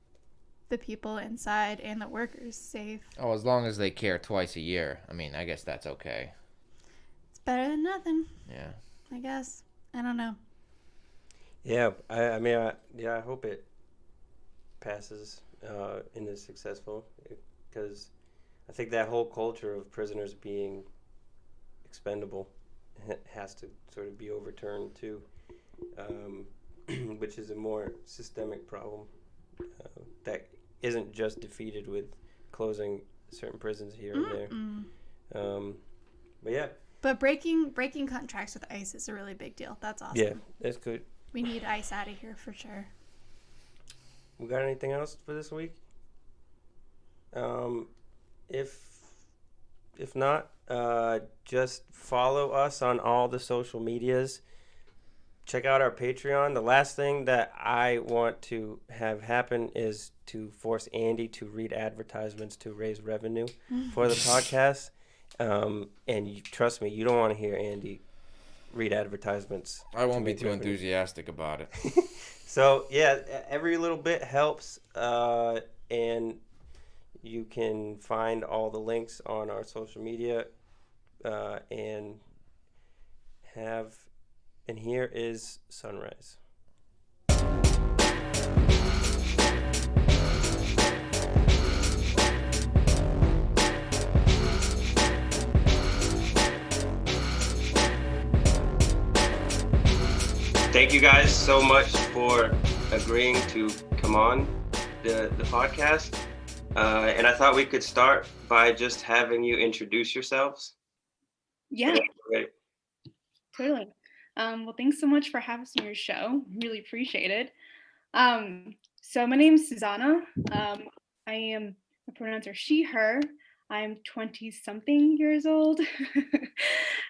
the people inside and the workers safe. Oh, as long as they care twice a year. I mean, I guess that's okay. It's better than nothing. Yeah. I guess. I don't know. Yeah, I hope it passes and is successful, because I think that whole culture of prisoners being expendable has to sort of be overturned too, which is a more systemic problem that isn't just defeated with closing certain prisons here and there. But yeah. But breaking contracts with ICE is a really big deal. That's awesome. Yeah, that's good. We need ICE out of here for sure. We got anything else for this week? If not, just follow us on all the social medias. Check out our Patreon. The last thing that I want to have happen is to force Andy to read advertisements to raise revenue for the podcast. And trust me, you don't want to hear Andy read advertisements. I won't be too enthusiastic about it. So, yeah, every little bit helps. And you can find all the links on our social media. And here is Sunrise. Thank you guys so much for agreeing to come on the podcast. And I thought we could start by just having you introduce yourselves. Yeah, Great. totally. Well, thanks so much for having us on your show. Really appreciate it. So my name is Susanna. I am, the pronouns are she, her. I'm 20-something years old,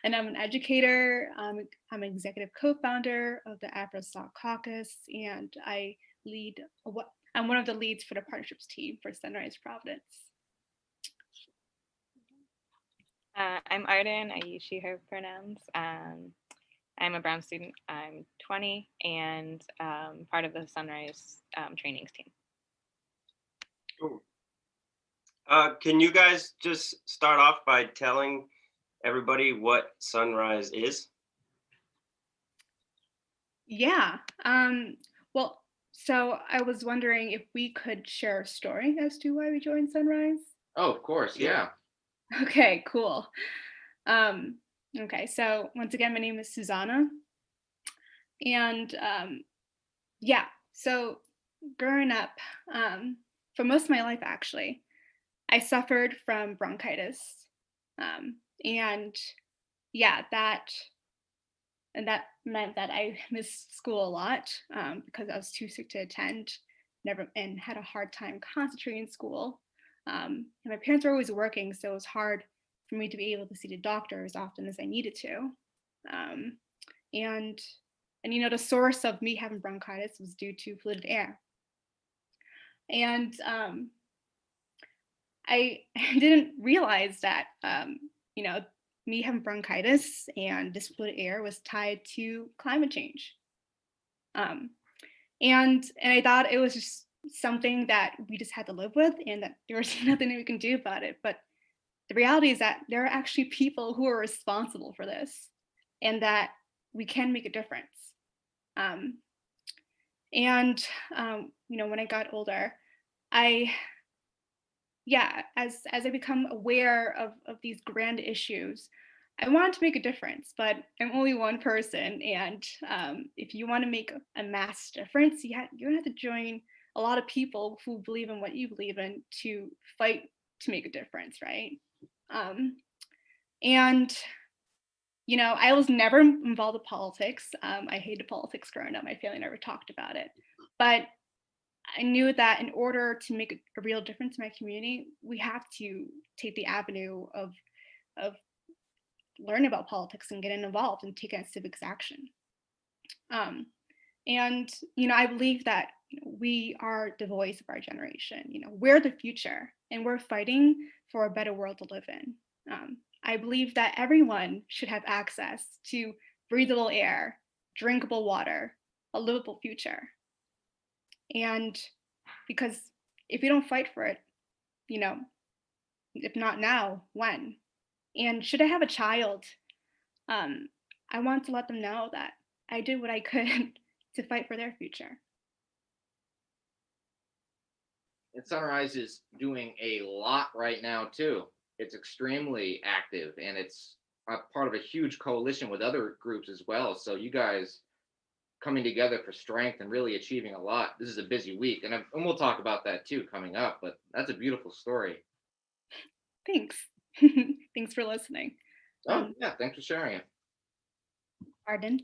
and I'm an educator. I'm an executive co-founder of the AfroSoc Caucus, and I'm one of the leads for the partnerships team for Sunrise Providence. I'm Arden. I use she, her pronouns. I'm a Brown student. I'm 20 and part of the Sunrise trainings team. Cool. Can you guys just start off by telling everybody what Sunrise is? Yeah. Well, so I was wondering if we could share a story as to why we joined Sunrise. Oh, of course, yeah. Okay, cool. Um, okay, so once again, my name is Susanna. And yeah, so growing up, for most of my life, actually, I suffered from bronchitis. And yeah, that meant that I missed school a lot because I was too sick to attend, never, and had a hard time concentrating in school. And my parents were always working, so it was hard for me to be able to see the doctor as often as I needed to. Um, and the source of me having bronchitis was due to polluted air. And I didn't realize that you know me having bronchitis and this polluted air was tied to climate change. Um, and I thought it was just something that we just had to live with, and that there was nothing that we can do about it. But the reality is that there are actually people who are responsible for this, and that we can make a difference. Um, and when I got older, I as I become aware of these grand issues, I want to make a difference, but I'm only one person, and if you want to make a mass difference, you have to join a lot of people who believe in what you believe in to fight to make a difference, right? Um, and I was never involved in politics. I hated politics growing up. My family never talked about it, but I knew that in order to make a real difference in my community, we have to take the avenue of learning about politics and getting involved and taking civics action. Um, and I believe that we are the voice of our generation. We're the future, and we're fighting for a better world to live in. I believe that everyone should have access to breathable air, drinkable water, a livable future. And because if we don't fight for it, you know, if not now, when? And should I have a child, I want to let them know that I did what I could to fight for their future. And Sunrise is doing a lot right now too. It's extremely active, and it's a part of a huge coalition with other groups as well. So you guys coming together for strength and really achieving a lot. This is a busy week, and we'll talk about that too coming up. But that's a beautiful story. Thanks. Thanks for listening. Oh yeah, thanks for sharing it. Arden?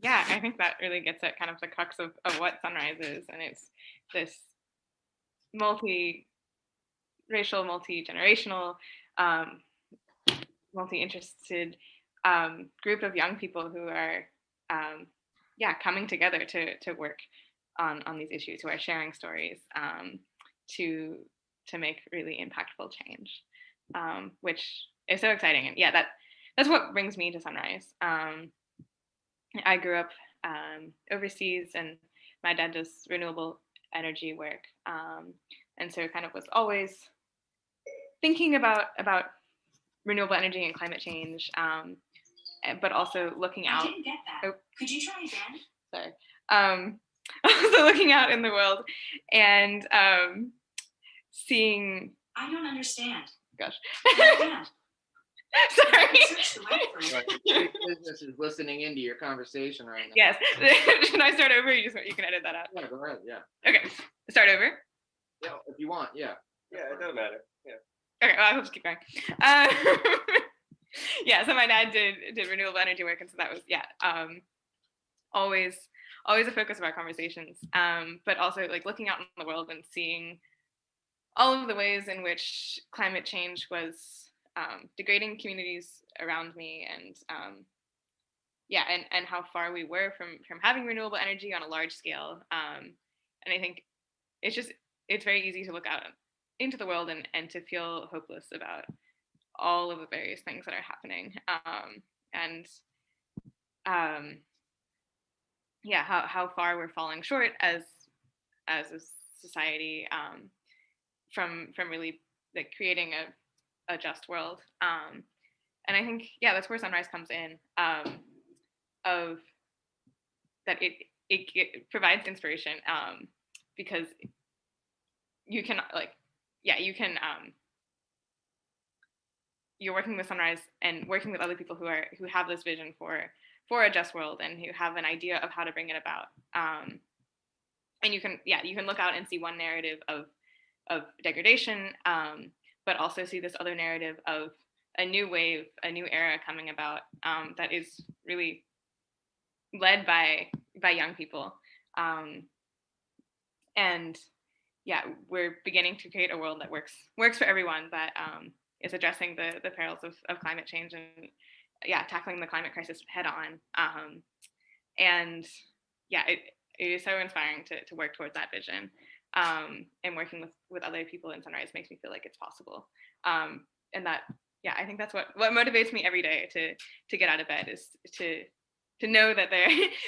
Yeah, I think that really gets at kind of the crux of what Sunrise is, and it's this multi-racial, multi-generational, multi-interested group of young people who are coming together to work on these issues, who are sharing stories to make really impactful change, which is so exciting. And yeah, that's what brings me to Sunrise. I grew up overseas, and my dad does renewable energy work, and so kind of was always thinking about renewable energy and climate change, but also looking out. I didn't get that. Oh, could you try again? Sorry. Also looking out in the world and seeing. I don't understand. Gosh. Sorry. Business is listening into your conversation right now. Yes. Should I start over? You can edit that out. Yeah, go ahead. Yeah. Okay. Start over. Yeah, if you want. Yeah. Yeah, it doesn't matter. Yeah. Okay. Well, I'll just keep going. Yeah. So my dad did renewable energy work, and so that was always a focus of our conversations. But also like looking out in the world and seeing all of the ways in which climate change was degrading communities around me, and and how far we were from having renewable energy on a large scale. And I think it's very easy to look out into the world and to feel hopeless about all of the various things that are happening. How far we're falling short as a society from really like creating a just world. And I think that's where Sunrise comes in, of that it provides inspiration, because you can you're working with Sunrise and working with other people who have this vision for a just world and who have an idea of how to bring it about. And you can look out and see one narrative of degradation, but also see this other narrative of a new wave, a new era coming about, that is really led by young people. And yeah, we're beginning to create a world that works for everyone, that is addressing the perils of climate change and tackling the climate crisis head on. And yeah, it is so inspiring to work towards that vision. And working with other people in Sunrise makes me feel like it's possible. And that, I think that's what motivates me every day to get out of bed, is to know that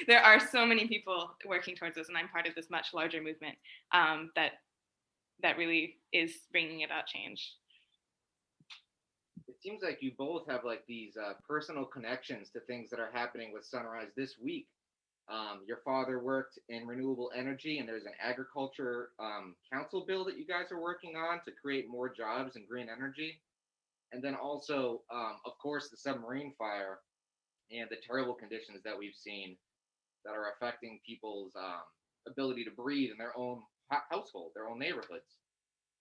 there are so many people working towards this, and I'm part of this much larger movement that really is bringing about change. It seems like you both have like these personal connections to things that are happening with Sunrise this week. Your father worked in renewable energy, and there's an agriculture council bill that you guys are working on to create more jobs in green energy. And then also, of course, the submarine fire and the terrible conditions that we've seen that are affecting people's ability to breathe in their own household, their own neighborhoods.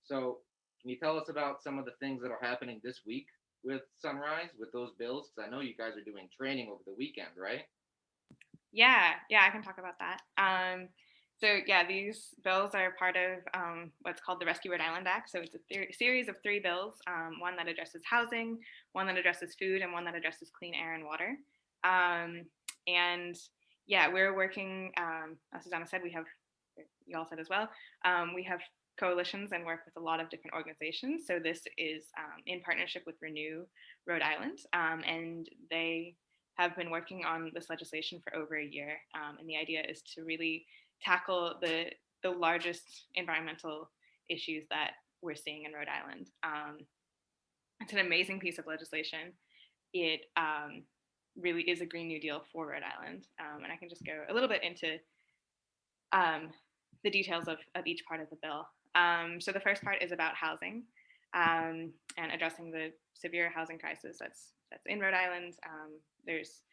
So can you tell us about some of the things that are happening this week with Sunrise, with those bills? Because I know you guys are doing training over the weekend, right? Yeah, I can talk about that. So these bills are part of what's called the Rescue Rhode Island Act. So it's a series of 3 bills, one that addresses housing, one that addresses food, and one that addresses clean air and water. And we're working, as Susanna said, you all said as well, we have coalitions and work with a lot of different organizations. So this is in partnership with Renew Rhode Island, and they have been working on this legislation for over a year. And the idea is to really tackle the largest environmental issues that we're seeing in Rhode Island. It's an amazing piece of legislation. It really is a Green New Deal for Rhode Island. And I can just go a little bit into the details of each part of the bill. So the first part is about housing, and addressing the severe housing crisis that's in Rhode Island. There's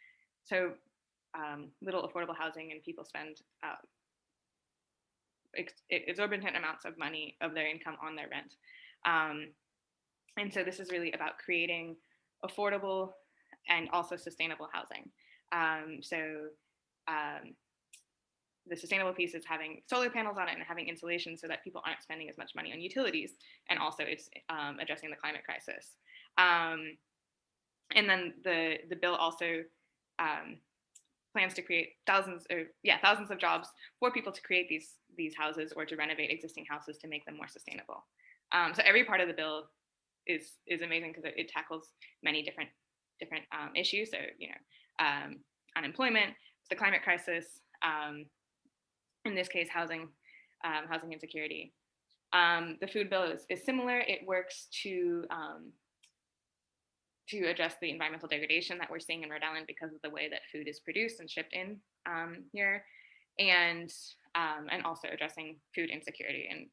so little affordable housing, and people spend exorbitant amounts of money of their income on their rent. And so this is really about creating affordable and also sustainable housing. The sustainable piece is having solar panels on it and having insulation so that people aren't spending as much money on utilities. And also it's addressing the climate crisis. And then the bill also plans to create thousands of jobs for people to create these houses or to renovate existing houses to make them more sustainable. So every part of the bill is amazing because it tackles many different issues. So unemployment, the climate crisis, in this case housing insecurity. The food bill is similar. It works to address the environmental degradation that we're seeing in Rhode Island because of the way that food is produced and shipped in here, and also addressing food insecurity. And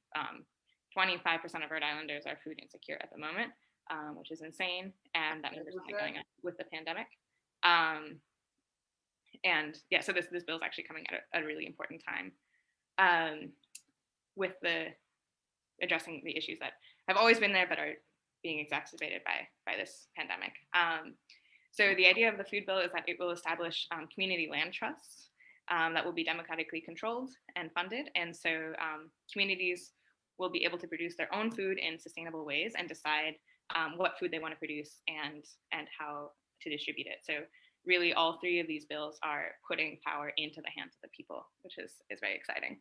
25% of Rhode Islanders are food insecure at the moment, which is insane, and that number is going up with the pandemic. So this bill is actually coming at a really important time, with addressing the issues that have always been there but are being exacerbated by this pandemic. So the idea of the food bill is that it will establish community land trusts that will be democratically controlled and funded. And so communities will be able to produce their own food in sustainable ways and decide what food they want to produce and how to distribute it. So really all 3 of these bills are putting power into the hands of the people, which is very exciting.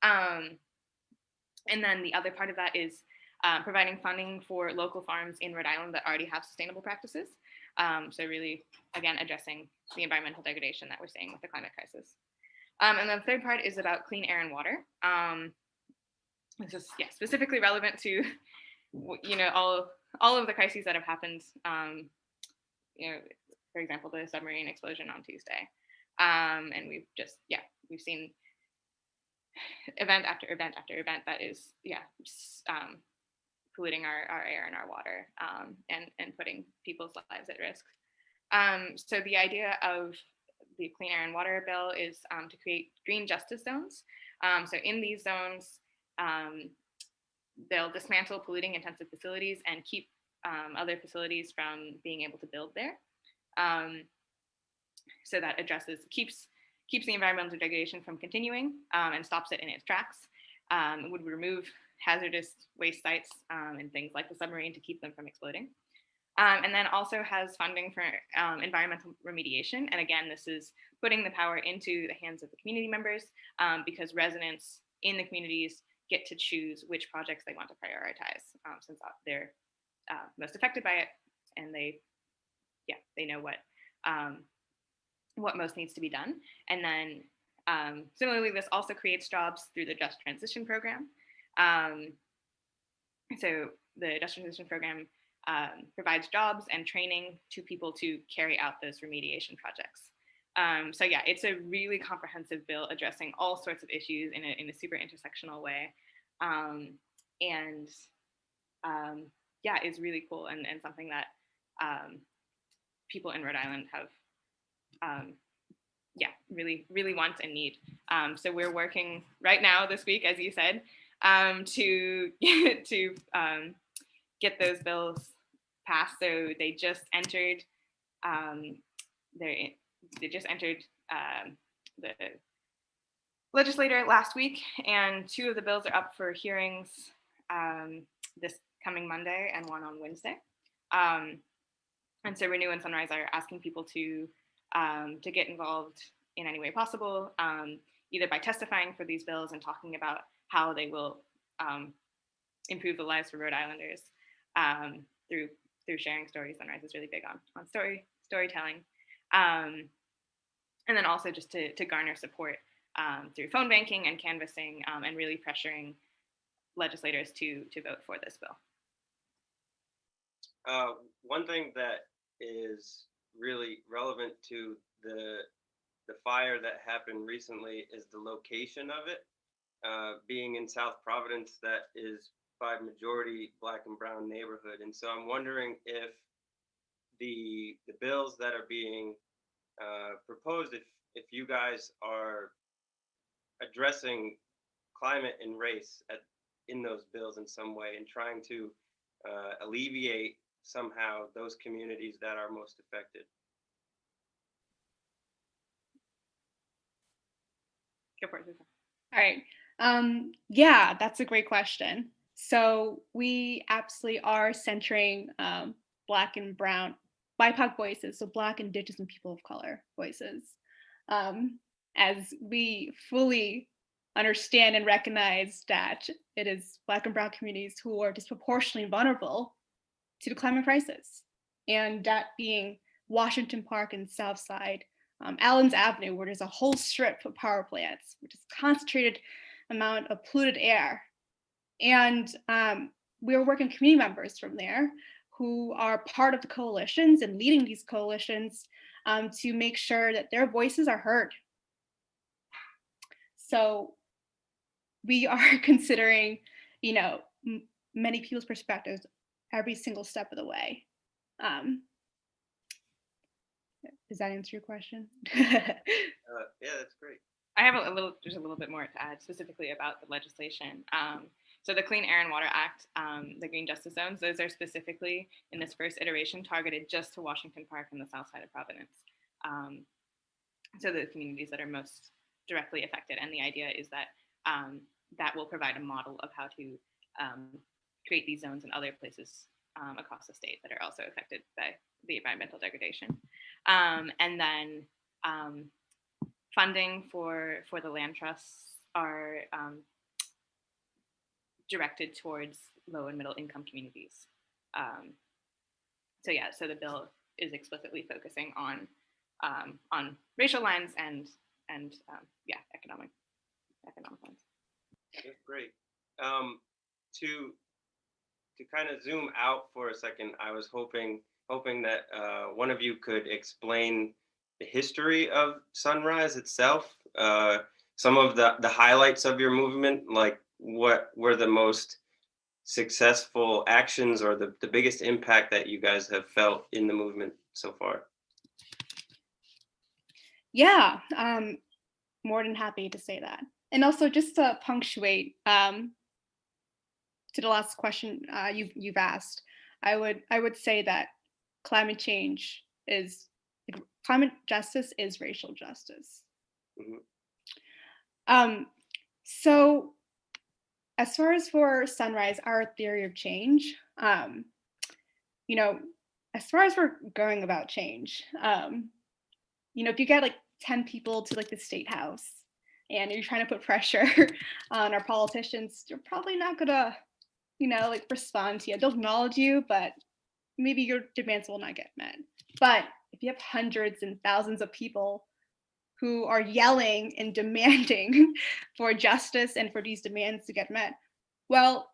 And then the other part of that is providing funding for local farms in Rhode Island that already have sustainable practices. So really, again, addressing the environmental degradation that we're seeing with the climate crisis. And then the third part is about clean air and water. This is specifically relevant to all of the crises that have happened. For example, the submarine explosion on Tuesday. And we've seen event after event after event that is polluting our air and our water, and putting people's lives at risk. So the idea of the Clean Air and Water Bill is to create green justice zones. So in these zones, they'll dismantle polluting intensive facilities and keep other facilities from being able to build there. So that keeps the environmental degradation from continuing, and stops it in its tracks. It would remove hazardous waste sites and things like the submarine to keep them from exploding. And then also has funding for environmental remediation. And again, this is putting the power into the hands of the community members, because residents in the communities get to choose which projects they want to prioritize, since they're most affected by it, and they know what most needs to be done. And then similarly, this also creates jobs through the Just Transition Program. So the Just Transition Program provides jobs and training to people to carry out those remediation projects. So yeah, it's a really comprehensive bill addressing all sorts of issues in a super intersectional way. Yeah, it's really cool, and something that people in Rhode Island have really want and need. So we're working right now this week, as you said, to get those bills passed. So they just entered the legislature last week, and 2 of the bills are up for hearings this coming Monday and one on Wednesday. And so Renew and Sunrise are asking people to get involved in any way possible, either by testifying for these bills and talking about how they will improve the lives for Rhode Islanders, through sharing stories. Sunrise is really big on storytelling, and then also just to garner support through phone banking and canvassing, and really pressuring legislators to vote for this bill. One thing that is really relevant to the fire that happened recently is the location of it, being in South Providence, that is by majority Black and brown neighborhood. And so I'm wondering if the bills that are being proposed, if you guys are addressing climate and race in those bills in some way, and trying to alleviate somehow those communities that are most affected. Go for it, Susan. All right. Yeah, that's a great question. So we absolutely are centering Black and brown BIPOC voices, so Black, Indigenous, and people of color voices, as we fully understand and recognize that it is Black and brown communities who are disproportionately vulnerable to the climate crisis, and that being Washington Park and South Side, Allen's Avenue, where there's a whole strip of power plants, which is concentrated amount of polluted air. And we're working with community members from there who are part of the coalitions and leading these coalitions to make sure that their voices are heard. So we are considering, many people's perspectives every single step of the way. Does that answer your question? Yeah, that's great. I have just a little bit more to add specifically about the legislation. So the Clean Air and Water Act, the Green Justice Zones, those are specifically in this first iteration targeted just to Washington Park and the south side of Providence. So the communities that are most directly affected. And the idea is that that will provide a model of how to create these zones in other places across the state that are also affected by the environmental degradation. And then funding for the land trusts are directed towards low and middle income communities. So the bill is explicitly focusing on racial lines and economic lines. That's great. To kind of zoom out for a second, I was hoping that one of you could explain history of Sunrise itself? Some of the highlights of your movement, like what were the most successful actions or the biggest impact that you guys have felt in the movement so far? Yeah, more than happy to say that. And also, just to punctuate to the last question you've asked, I would say that climate change is climate justice is racial justice. Mhm. So as far as for Sunrise, our theory of change, you know, as far as we're going about change, if you get like 10 people to like the state house and you're trying to put pressure on our politicians, you're probably not gonna, like respond to you. They'll acknowledge you, but maybe your demands will not get met. But if you have hundreds and thousands of people who are yelling and demanding for justice and for these demands to get met, well,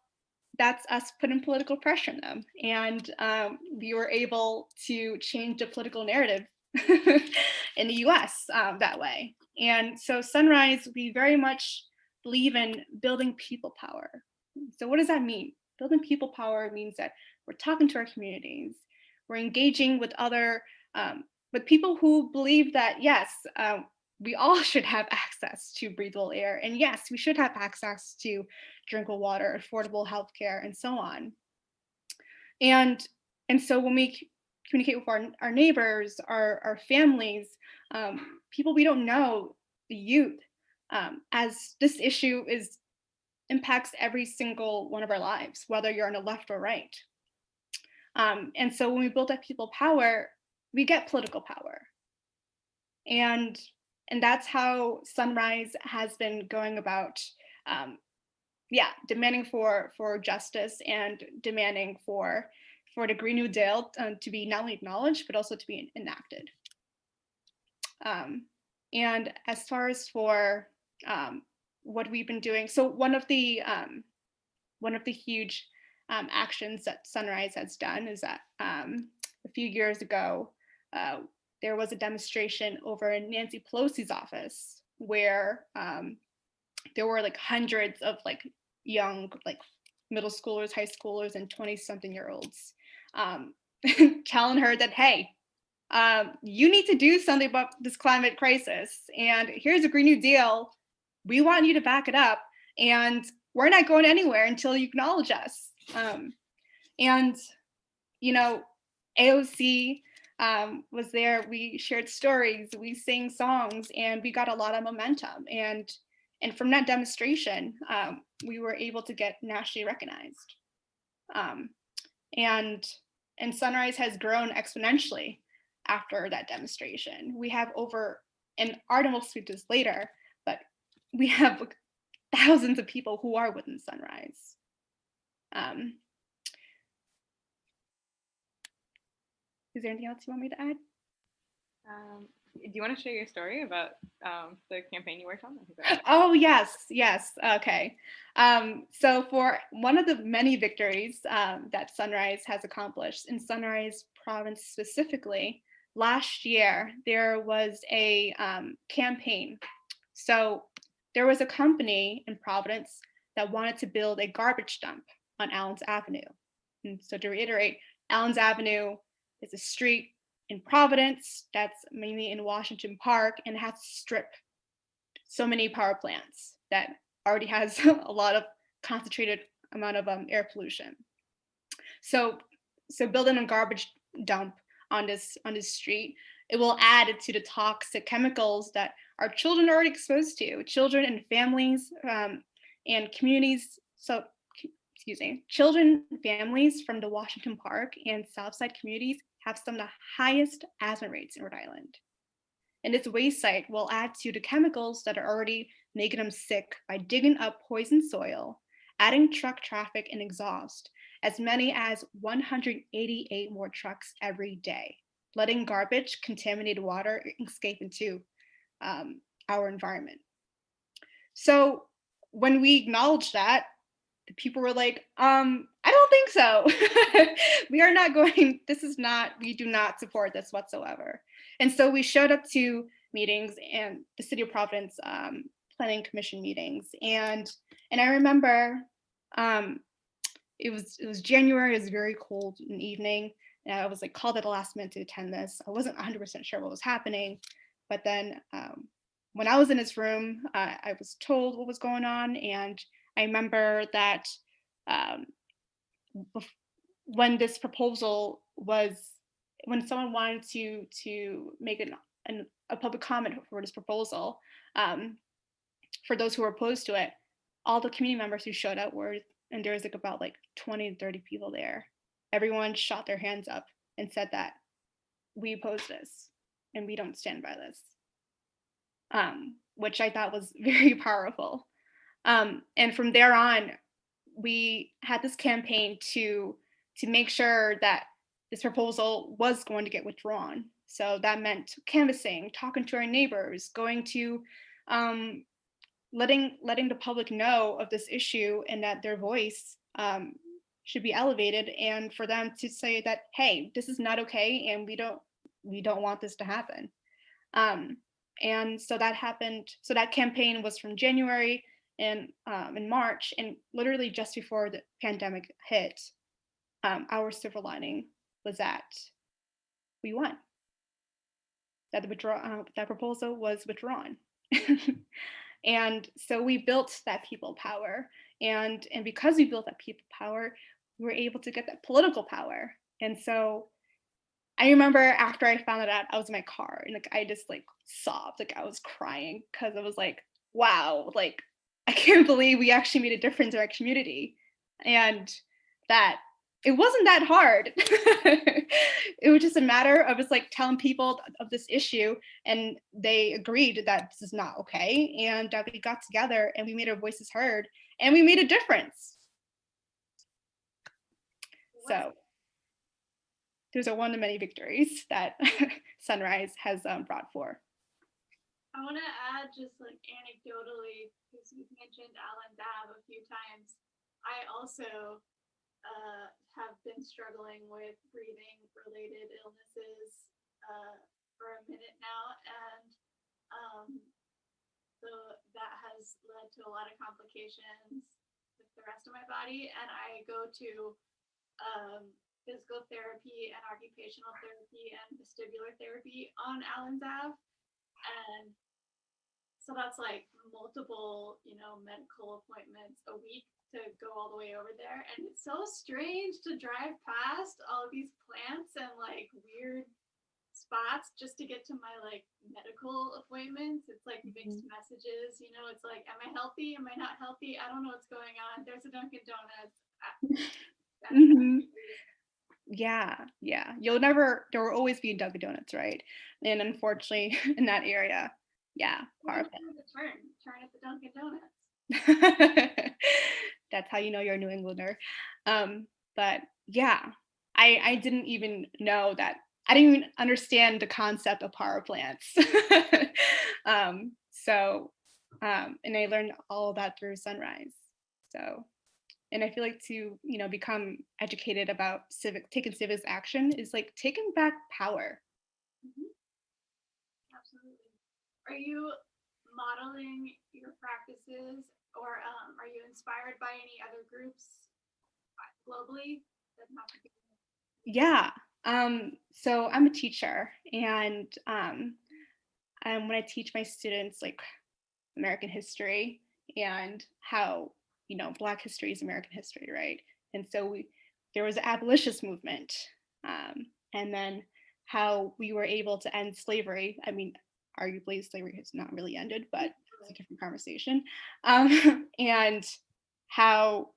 that's us putting political pressure on them. And we were able to change the political narrative in the US that way. And so Sunrise, we very much believe in building people power. So what does that mean? Building people power means that we're talking to our communities, we're engaging with other, with people who believe that, yes, we all should have access to breathable air. And yes, we should have access to drinkable water, affordable healthcare, and so on. And so when we communicate with our neighbors, our families, people we don't know, the youth, as this issue impacts every single one of our lives, whether you're on the left or right. And so when we build up people power, we get political power. And that's how Sunrise has been going about, demanding for justice and demanding for the Green New Deal to be not only acknowledged, but also to be enacted. And as far as for what we've been doing, so one of the huge actions that Sunrise has done is that a few years ago, there was a demonstration over in Nancy Pelosi's office where there were like hundreds of like young, like middle schoolers, high schoolers, and 20-something-year-olds telling her that, hey, you need to do something about this climate crisis. And here's a Green New Deal. We want you to back it up. And we're not going anywhere until you acknowledge us. And, AOC was there. We shared stories, we sang songs, and we got a lot of momentum. And from that demonstration, we were able to get nationally recognized. And Sunrise has grown exponentially after that demonstration. We have and Arden will speak to this later, but we have thousands of people who are within Sunrise. Is there anything else you want me to add? Do you want to share your story about the campaign you worked on? Oh, yes. Okay. So for one of the many victories that Sunrise has accomplished, in Sunrise Province specifically, last year, there was a campaign. So there was a company in Providence that wanted to build a garbage dump on Allens Avenue. And so to reiterate, Allens Avenue is a street in Providence that's mainly in Washington Park, and has to strip so many power plants that already has a lot of concentrated amount of air pollution. So building a garbage dump on this street, it will add to the toxic chemicals that our children are already exposed to. Children and families and communities. So, children and families from the Washington Park and Southside communities have some of the highest asthma rates in Rhode Island. And this waste site will add to the chemicals that are already making them sick by digging up poison soil, adding truck traffic and exhaust, as many as 188 more trucks every day, letting garbage, contaminated water escape into our environment. So when we acknowledged that, the people were like, I don't think so. we are not going, we do not support this whatsoever. And so we showed up to meetings and the City of Providence Planning Commission meetings. And I remember it was January, it was very cold in the evening. And I was like called at the last minute to attend this. I wasn't 100% sure what was happening. But then when I was in his room, I was told what was going on. And I remember that when this proposal when someone wanted to make a public comment for this proposal, for those who were opposed to it, all the community members who showed up and there was like about 20 to 30 people there. Everyone shot their hands up and said that we oppose this and we don't stand by this, which I thought was very powerful. And from there on, we had this campaign to make sure that this proposal was going to get withdrawn. So that meant canvassing, talking to our neighbors, going to letting the public know of this issue and that their voice should be elevated, and for them to say that, hey, this is not okay, and we don't want this to happen. And so that happened. So that campaign was from January and in March, and literally just before the pandemic hit, our silver lining was that we won. That that proposal was withdrawn. And so we built that people power, and because we built that people power, we were able to get that political power. And so I remember after I found it out, I was in my car and I just sobbed, I was crying because I was like, wow, I can't believe we actually made a difference in our community, and that it wasn't that hard. It was just a matter of just telling people of this issue, and they agreed that this is not okay, and that we got together and we made our voices heard, and we made a difference. So there's one of many victories that Sunrise has brought forth. I want to add just anecdotally, because you've mentioned Allen's Ave a few times. I also have been struggling with breathing related illnesses for a minute now, and so that has led to a lot of complications with the rest of my body, and I go to physical therapy and occupational therapy and vestibular therapy on Allen's Ave, and so that's multiple medical appointments a week to go all the way over there. And it's so strange to drive past all of these plants and weird spots just to get to my medical appointments. It's mixed messages, it's am I healthy, am I not healthy, I don't know what's going on. There's a Dunkin' Donuts. Yeah, there will always be Dunkin' Donuts, right? And unfortunately in that area, turn at the Dunkin' Donuts. That's how you know you're a New Englander. But yeah, I didn't even know that. I didn't even understand the concept of power plants. And I learned all of that through Sunrise. So, and I feel to become educated about taking civics action is taking back power. Mm-hmm. Absolutely. Are you modeling your practices, or are you inspired by any other groups globally? Yeah. So I'm a teacher, and when I teach my students American history and how Black history is American history, right? And so there was an abolitionist movement, and then how we were able to end slavery. I mean, arguably slavery has not really ended, but it's a different conversation. And how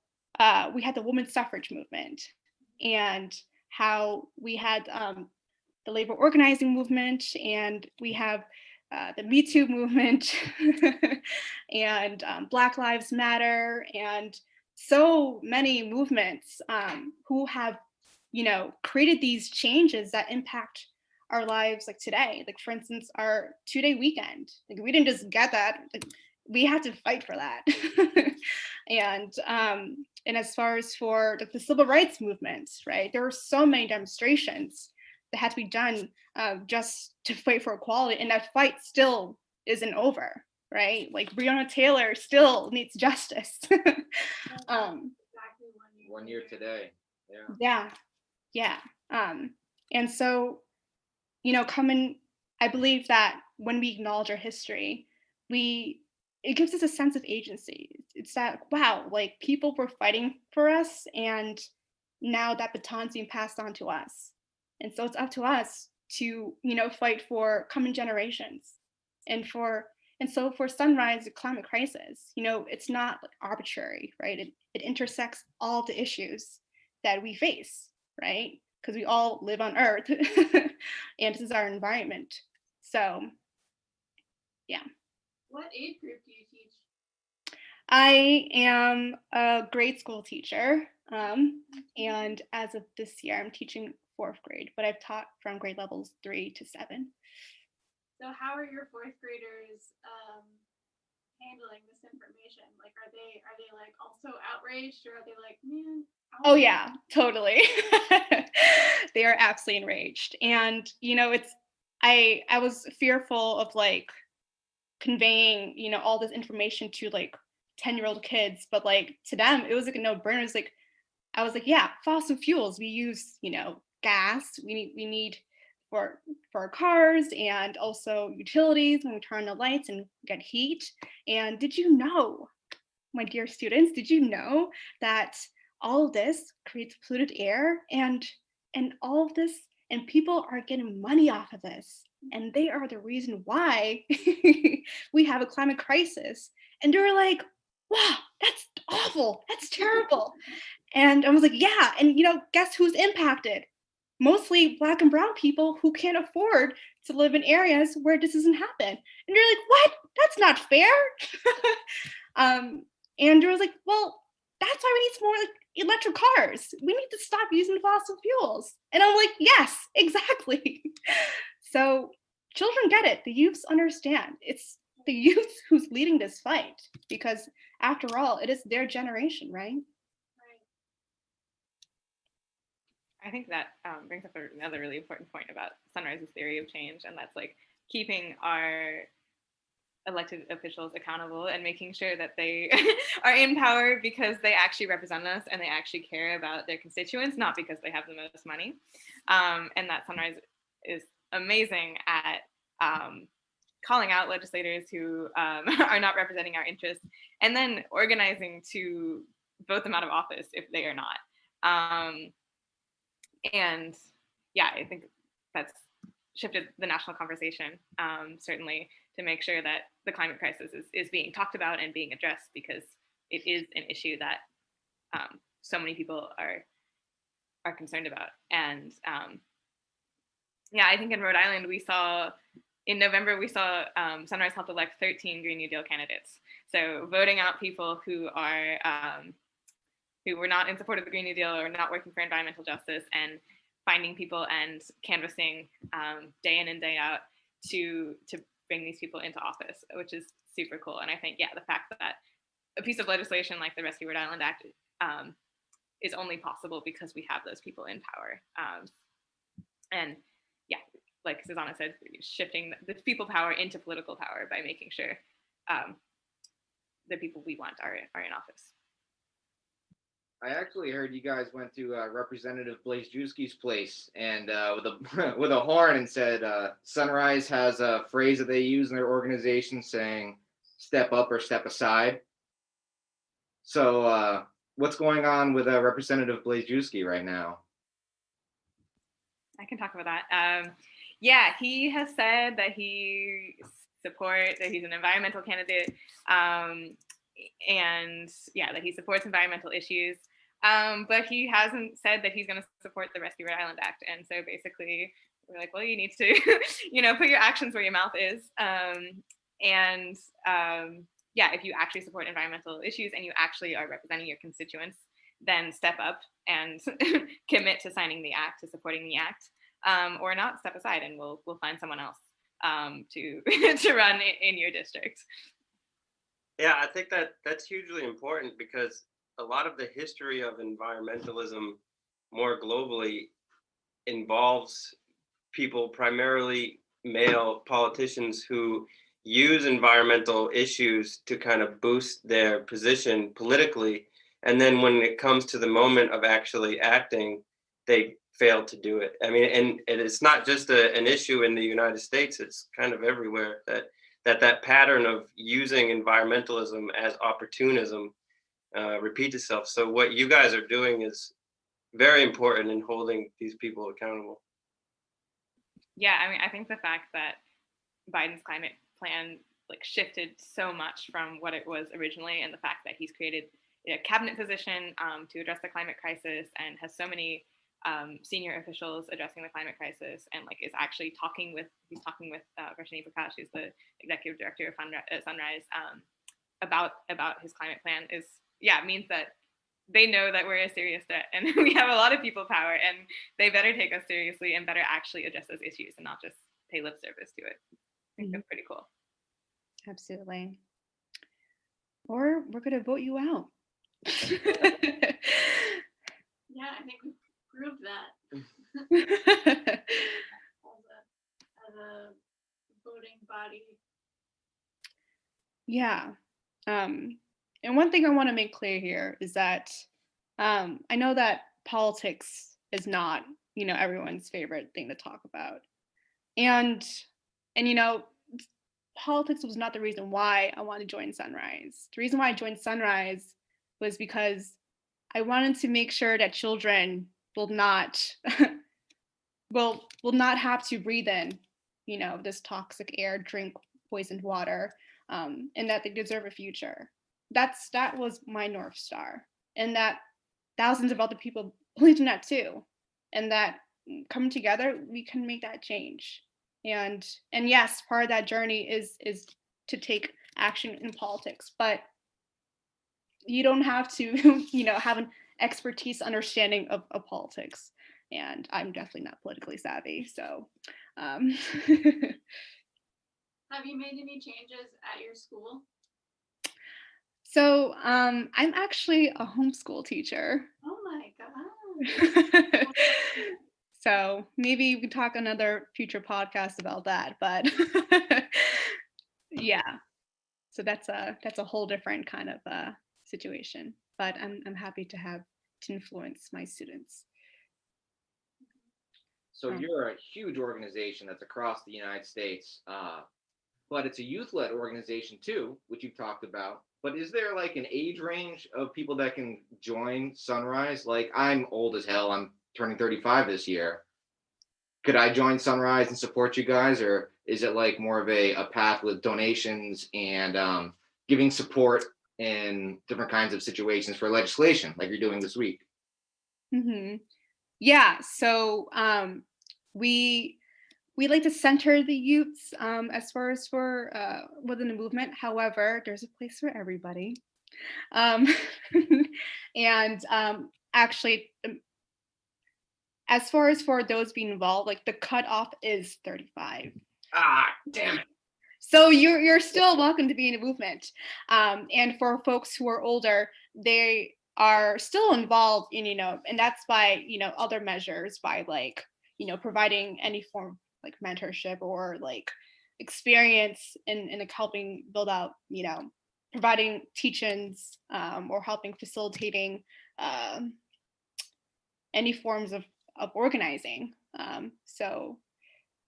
we had the women's suffrage movement, and how we had the labor organizing movement, and we have the Me Too movement, and Black Lives Matter, and so many movements who have, created these changes that impact our lives today. For instance, our 2-day weekend. We didn't just get that. we had to fight for that. And as far as for the civil rights movement, right, there were so many demonstrations that had to be done just to fight for equality, and that fight still isn't over, right? Like Breonna Taylor still needs justice. Exactly 1 year today. Yeah. And so, I believe that when we acknowledge our history, it gives us a sense of agency. It's that, wow, like people were fighting for us, and now that baton's being passed on to us. And so it's up to us to, fight for coming generations. And so for Sunrise, the climate crisis, it's not like arbitrary, right? It intersects all the issues that we face, right? Because we all live on Earth and this is our environment. So, yeah. What age group do you teach? I am a grade school teacher. And as of this year, I'm teaching 4th grade, but I've taught from grade levels 3 to 7. So how are your 4th graders handling this information? Like, are they like also outraged, or are they like, man? Oh yeah, totally. They are absolutely enraged. And I was fearful of like conveying, all this information to like 10-year-old kids, but like to them it was like a no-brainer. It's like I was like, yeah, fossil fuels. We use, gas. We need for our cars, and also utilities when we turn on the lights and get heat. And did you know, my dear students, did you know that all of this creates polluted air, and all of this, and people are getting money off of this, and they are the reason why we have a climate crisis. And they were like, wow, that's awful, that's terrible. And I was like, yeah, and guess who's impacted? Mostly Black and brown people who can't afford to live in areas where this doesn't happen. And you're like, what? That's not fair. And I was like, well, that's why we need some more like electric cars. We need to stop using fossil fuels. And I'm like, yes, exactly. So children get it. The youths understand. It's the youth who's leading this fight, because after all, it is their generation, right? I think that brings up another really important point about Sunrise's theory of change, and that's like keeping our elected officials accountable and making sure that they are in power because they actually represent us and they actually care about their constituents, not because they have the most money. And that Sunrise is amazing at calling out legislators who are not representing our interests, and then organizing to vote them out of office if they are not. And yeah, I think that's shifted the national conversation, certainly, to make sure that the climate crisis is being talked about and being addressed, because it is an issue that so many people are concerned about. And yeah, I think in Rhode Island, in November, Sunrise helped elect 13 Green New Deal candidates. So voting out people who were not in support of the Green New Deal or not working for environmental justice, and finding people and canvassing day in and day out to bring these people into office, which is super cool. And I think, yeah, the fact that a piece of legislation like the Rescue Rhode Island Act is only possible because we have those people in power. And yeah, like Susanna said, shifting the people power into political power by making sure the people we want are in office. I actually heard you guys went to Representative Blazejewski's place and with a horn and said Sunrise has a phrase that they use in their organization saying "step up" or "step aside." So what's going on with Representative Blazejewski right now? I can talk about that. Yeah, he has said that he's an environmental candidate, and yeah, that he supports environmental issues. But he hasn't said that he's going to support the Rescue Rhode Island Act. And so basically, we're like, well, you need to, put your actions where your mouth is. Yeah, if you actually support environmental issues and you actually are representing your constituents, then step up and commit to signing the act, to supporting the act, or not, step aside, and we'll find someone else to to run in your district. Yeah, I think that that's hugely important because a lot of the history of environmentalism more globally involves people, primarily male politicians, who use environmental issues to kind of boost their position politically. And then when it comes to the moment of actually acting, they fail to do it. I mean, and it's not just an issue in the United States, it's kind of everywhere that pattern of using environmentalism as opportunism repeats itself. So what you guys are doing is very important in holding these people accountable. Yeah, I mean, I think the fact that Biden's climate plan like shifted so much from what it was originally, and the fact that he's created a cabinet position to address the climate crisis and has so many senior officials addressing the climate crisis, and like is actually talking with Varshini Prakash, who's the executive director of Sunrise, about his climate plan is means that they know that we're a serious threat and we have a lot of people power, and they better take us seriously and better actually address those issues and not just pay lip service to it. I think that's pretty cool. Absolutely. Or we're going to vote you out. Yeah, I think we proved that as a voting body. Yeah. And one thing I want to make clear here is that I know that politics is not, everyone's favorite thing to talk about. And politics was not the reason why I wanted to join Sunrise. The reason why I joined Sunrise was because I wanted to make sure that children will not will not have to breathe in, this toxic air, drink poisoned water, and that they deserve a future. That was my North Star, and that thousands of other people believed in that too, and that coming together we can make that change. And yes, part of that journey is to take action in politics, but you don't have to have an expertise understanding of politics, and I'm definitely not politically savvy, so Have you made any changes at your school? So I'm actually a homeschool teacher. Oh my god. So maybe we talk another future podcast about that, but yeah. So that's a whole different kind of situation. But I'm happy to influence my students. So you're a huge organization that's across the United States, but it's a youth-led organization too, which you've talked about. But is there like an age range of people that can join Sunrise? Like, I'm old as hell. I'm turning 35 this year. Could I join Sunrise and support you guys, or is it like more of a path with donations and giving support in different kinds of situations for legislation, like you're doing this week? Mm-hmm. Yeah. So we like to center the youths as far as for within the movement. However, there's a place for everybody. And actually, as far as for those being involved, like the cutoff is 35. Ah, damn it. So you're still welcome to be in a movement. And for folks who are older, they are still involved in, and that's by, other measures, by like, providing any form of like mentorship or like experience in like helping build out, providing teach-ins or helping facilitating any forms of organizing. So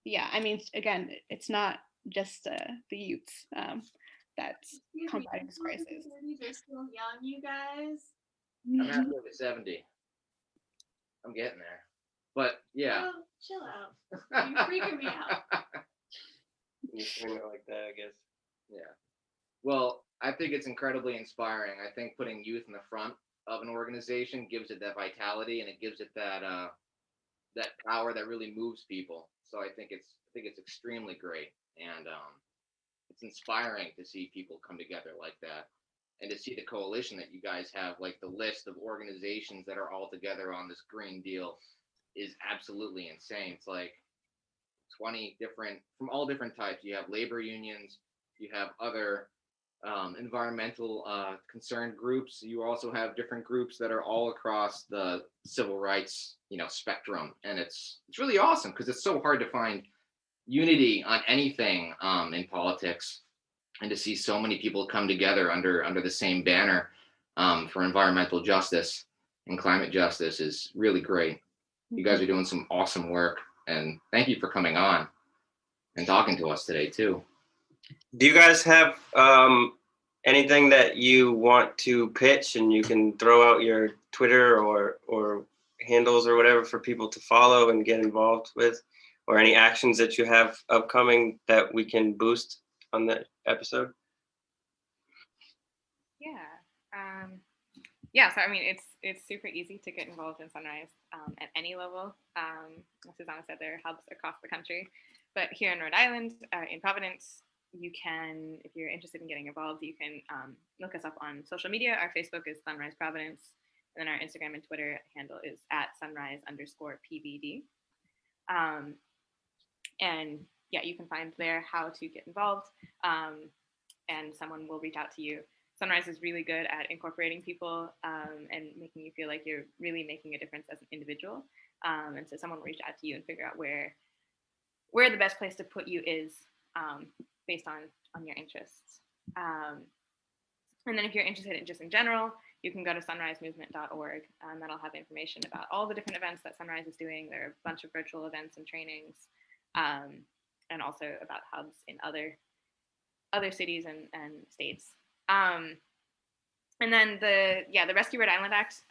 yeah, I mean, again, it's not just the youths that's combating this crisis. You're still young, you guys. I'm halfway to 70. I'm getting there. But yeah. Oh, chill out. You're freaking me out. You frame it like that, I guess. Yeah. Well, I think it's incredibly inspiring. I think putting youth in the front of an organization gives it that vitality, and it gives it that that power that really moves people. So I think it's extremely great, and it's inspiring to see people come together like that, and to see the coalition that you guys have. Like, the list of organizations that are all together on this Green Deal is absolutely insane. It's like 20 different, from all different types. You have labor unions, you have other environmental concerned groups. You also have different groups that are all across the civil rights, spectrum, and it's really awesome because it's so hard to find unity on anything in politics, and to see so many people come together under the same banner for environmental justice and climate justice is really great. You guys are doing some awesome work, and thank you for coming on and talking to us today too. Do you guys have anything that you want to pitch, and you can throw out your Twitter or handles or whatever for people to follow and get involved with, or any actions that you have upcoming that we can boost on the episode? So I mean, it's super easy to get involved in Sunrise at any level. As Susanna said, there are hubs across the country, but here in Rhode Island, in Providence, you can, if you're interested in getting involved, you can look us up on social media. Our Facebook is Sunrise Providence, and then our Instagram and Twitter handle is @sunrise_PVD. And yeah, you can find there how to get involved, and someone will reach out to you. Sunrise is really good at incorporating people and making you feel like you're really making a difference as an individual. And so someone will reach out to you and figure out where the best place to put you is based on your interests. And then if you're interested in just in general, you can go to sunrisemovement.org, and that'll have information about all the different events that Sunrise is doing. There are a bunch of virtual events and trainings, and also about hubs in other cities and states. And then the Rescue Rhode Island Act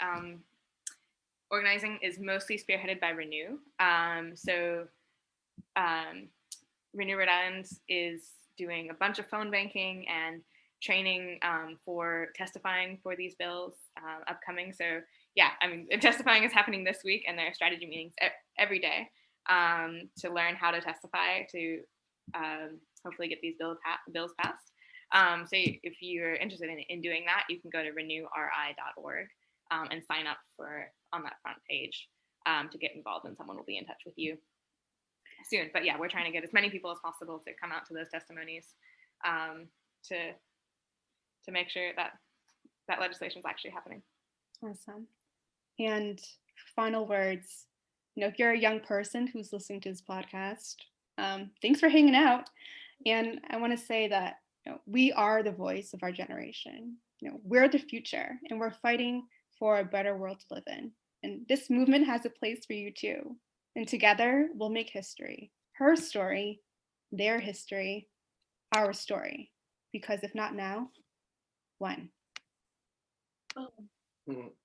organizing is mostly spearheaded by Renew. Renew Rhode Island is doing a bunch of phone banking and training for testifying for these bills upcoming. So yeah, I mean, testifying is happening this week, and there are strategy meetings every day to learn how to testify to hopefully get these bills passed. So if you're interested in doing that, you can go to renewri.org and sign up on that front page to get involved, and someone will be in touch with you soon. But yeah, we're trying to get as many people as possible to come out to those testimonies to make sure that legislation is actually happening. Awesome. And final words, if you're a young person who's listening to this podcast, thanks for hanging out. And I want to say that we are the voice of our generation. We're the future, and we're fighting for a better world to live in. And this movement has a place for you too. And together we'll make history. Her story, their history, our story. Because if not now, when?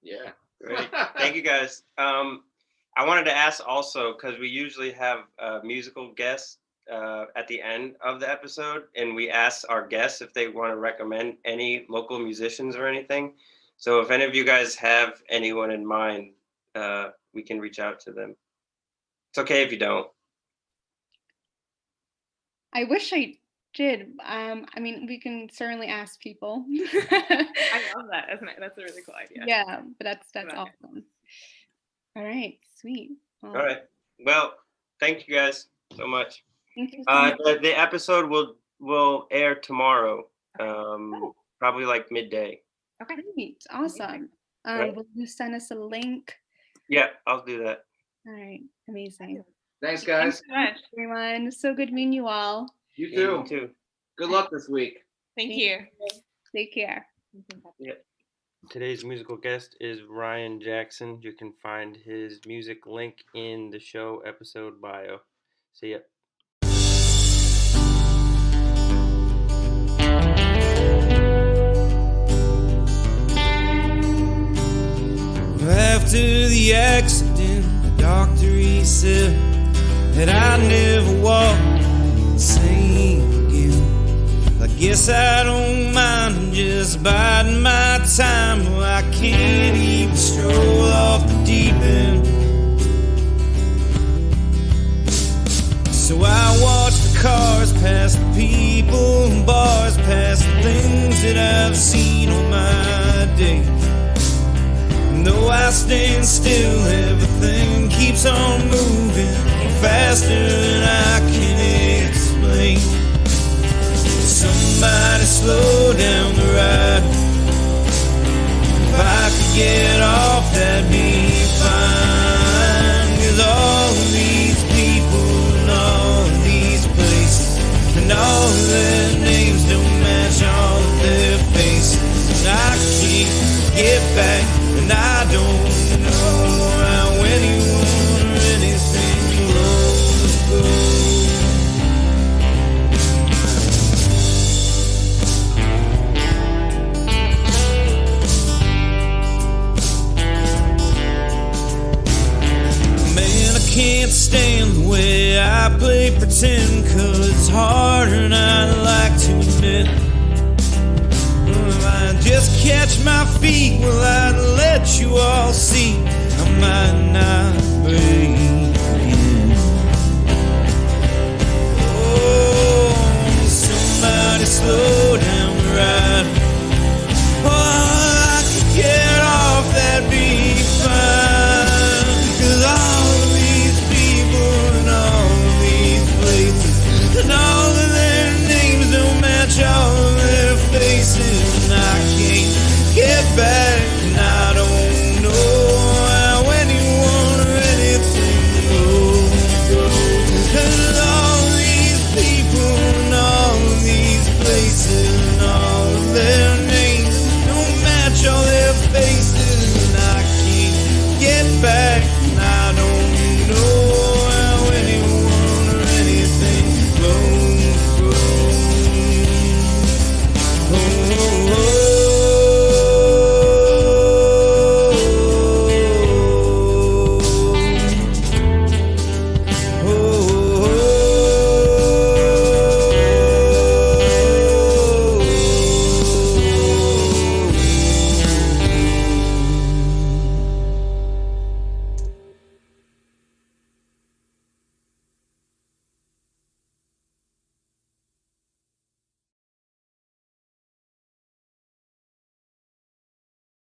Yeah. Great. Thank you guys. I wanted to ask also, because we usually have musical guests at the end of the episode, and we ask our guests if they want to recommend any local musicians or anything. So if any of you guys have anyone in mind, we can reach out to them. It's okay if you don't. I wish I did. I mean, we can certainly ask people. I love that. That's a really cool idea. Yeah, but that's awesome. All right, sweet. All right. Well, thank you guys so much. Thank you so much. The episode will air tomorrow, probably like midday. Okay. Great. Awesome. Will you send us a link? Yeah, I'll do that. All right. Amazing. Thanks, guys. Thanks so much. Everyone. So good meeting you all. You Yeah, too. you too. Good luck this week. Thank you. Take care. Today's musical guest is Ryan Jackson. You can find his music link in the show episode bio. See ya. After the accident, the doctor he said that I never walk the same again. I guess I don't mind, I'm just biding my time. Well, I can't even stroll off the deep end. So I watch the cars pass the people and bars, past the things that I've seen on my day. Though I stand still, everything keeps on moving faster than I can explain. Somebody to slow down the ride. If I could get off, that'd be fine. 'Cause all of these people and all of these places and all of their names don't match all of their faces. And I can't get back, and I don't know how anyone or anything goes. Man, I can't stand the way I play pretend, 'cause it's harder than I'd like to admit. If I just catch my feet, well, I'd let you all see I might not break.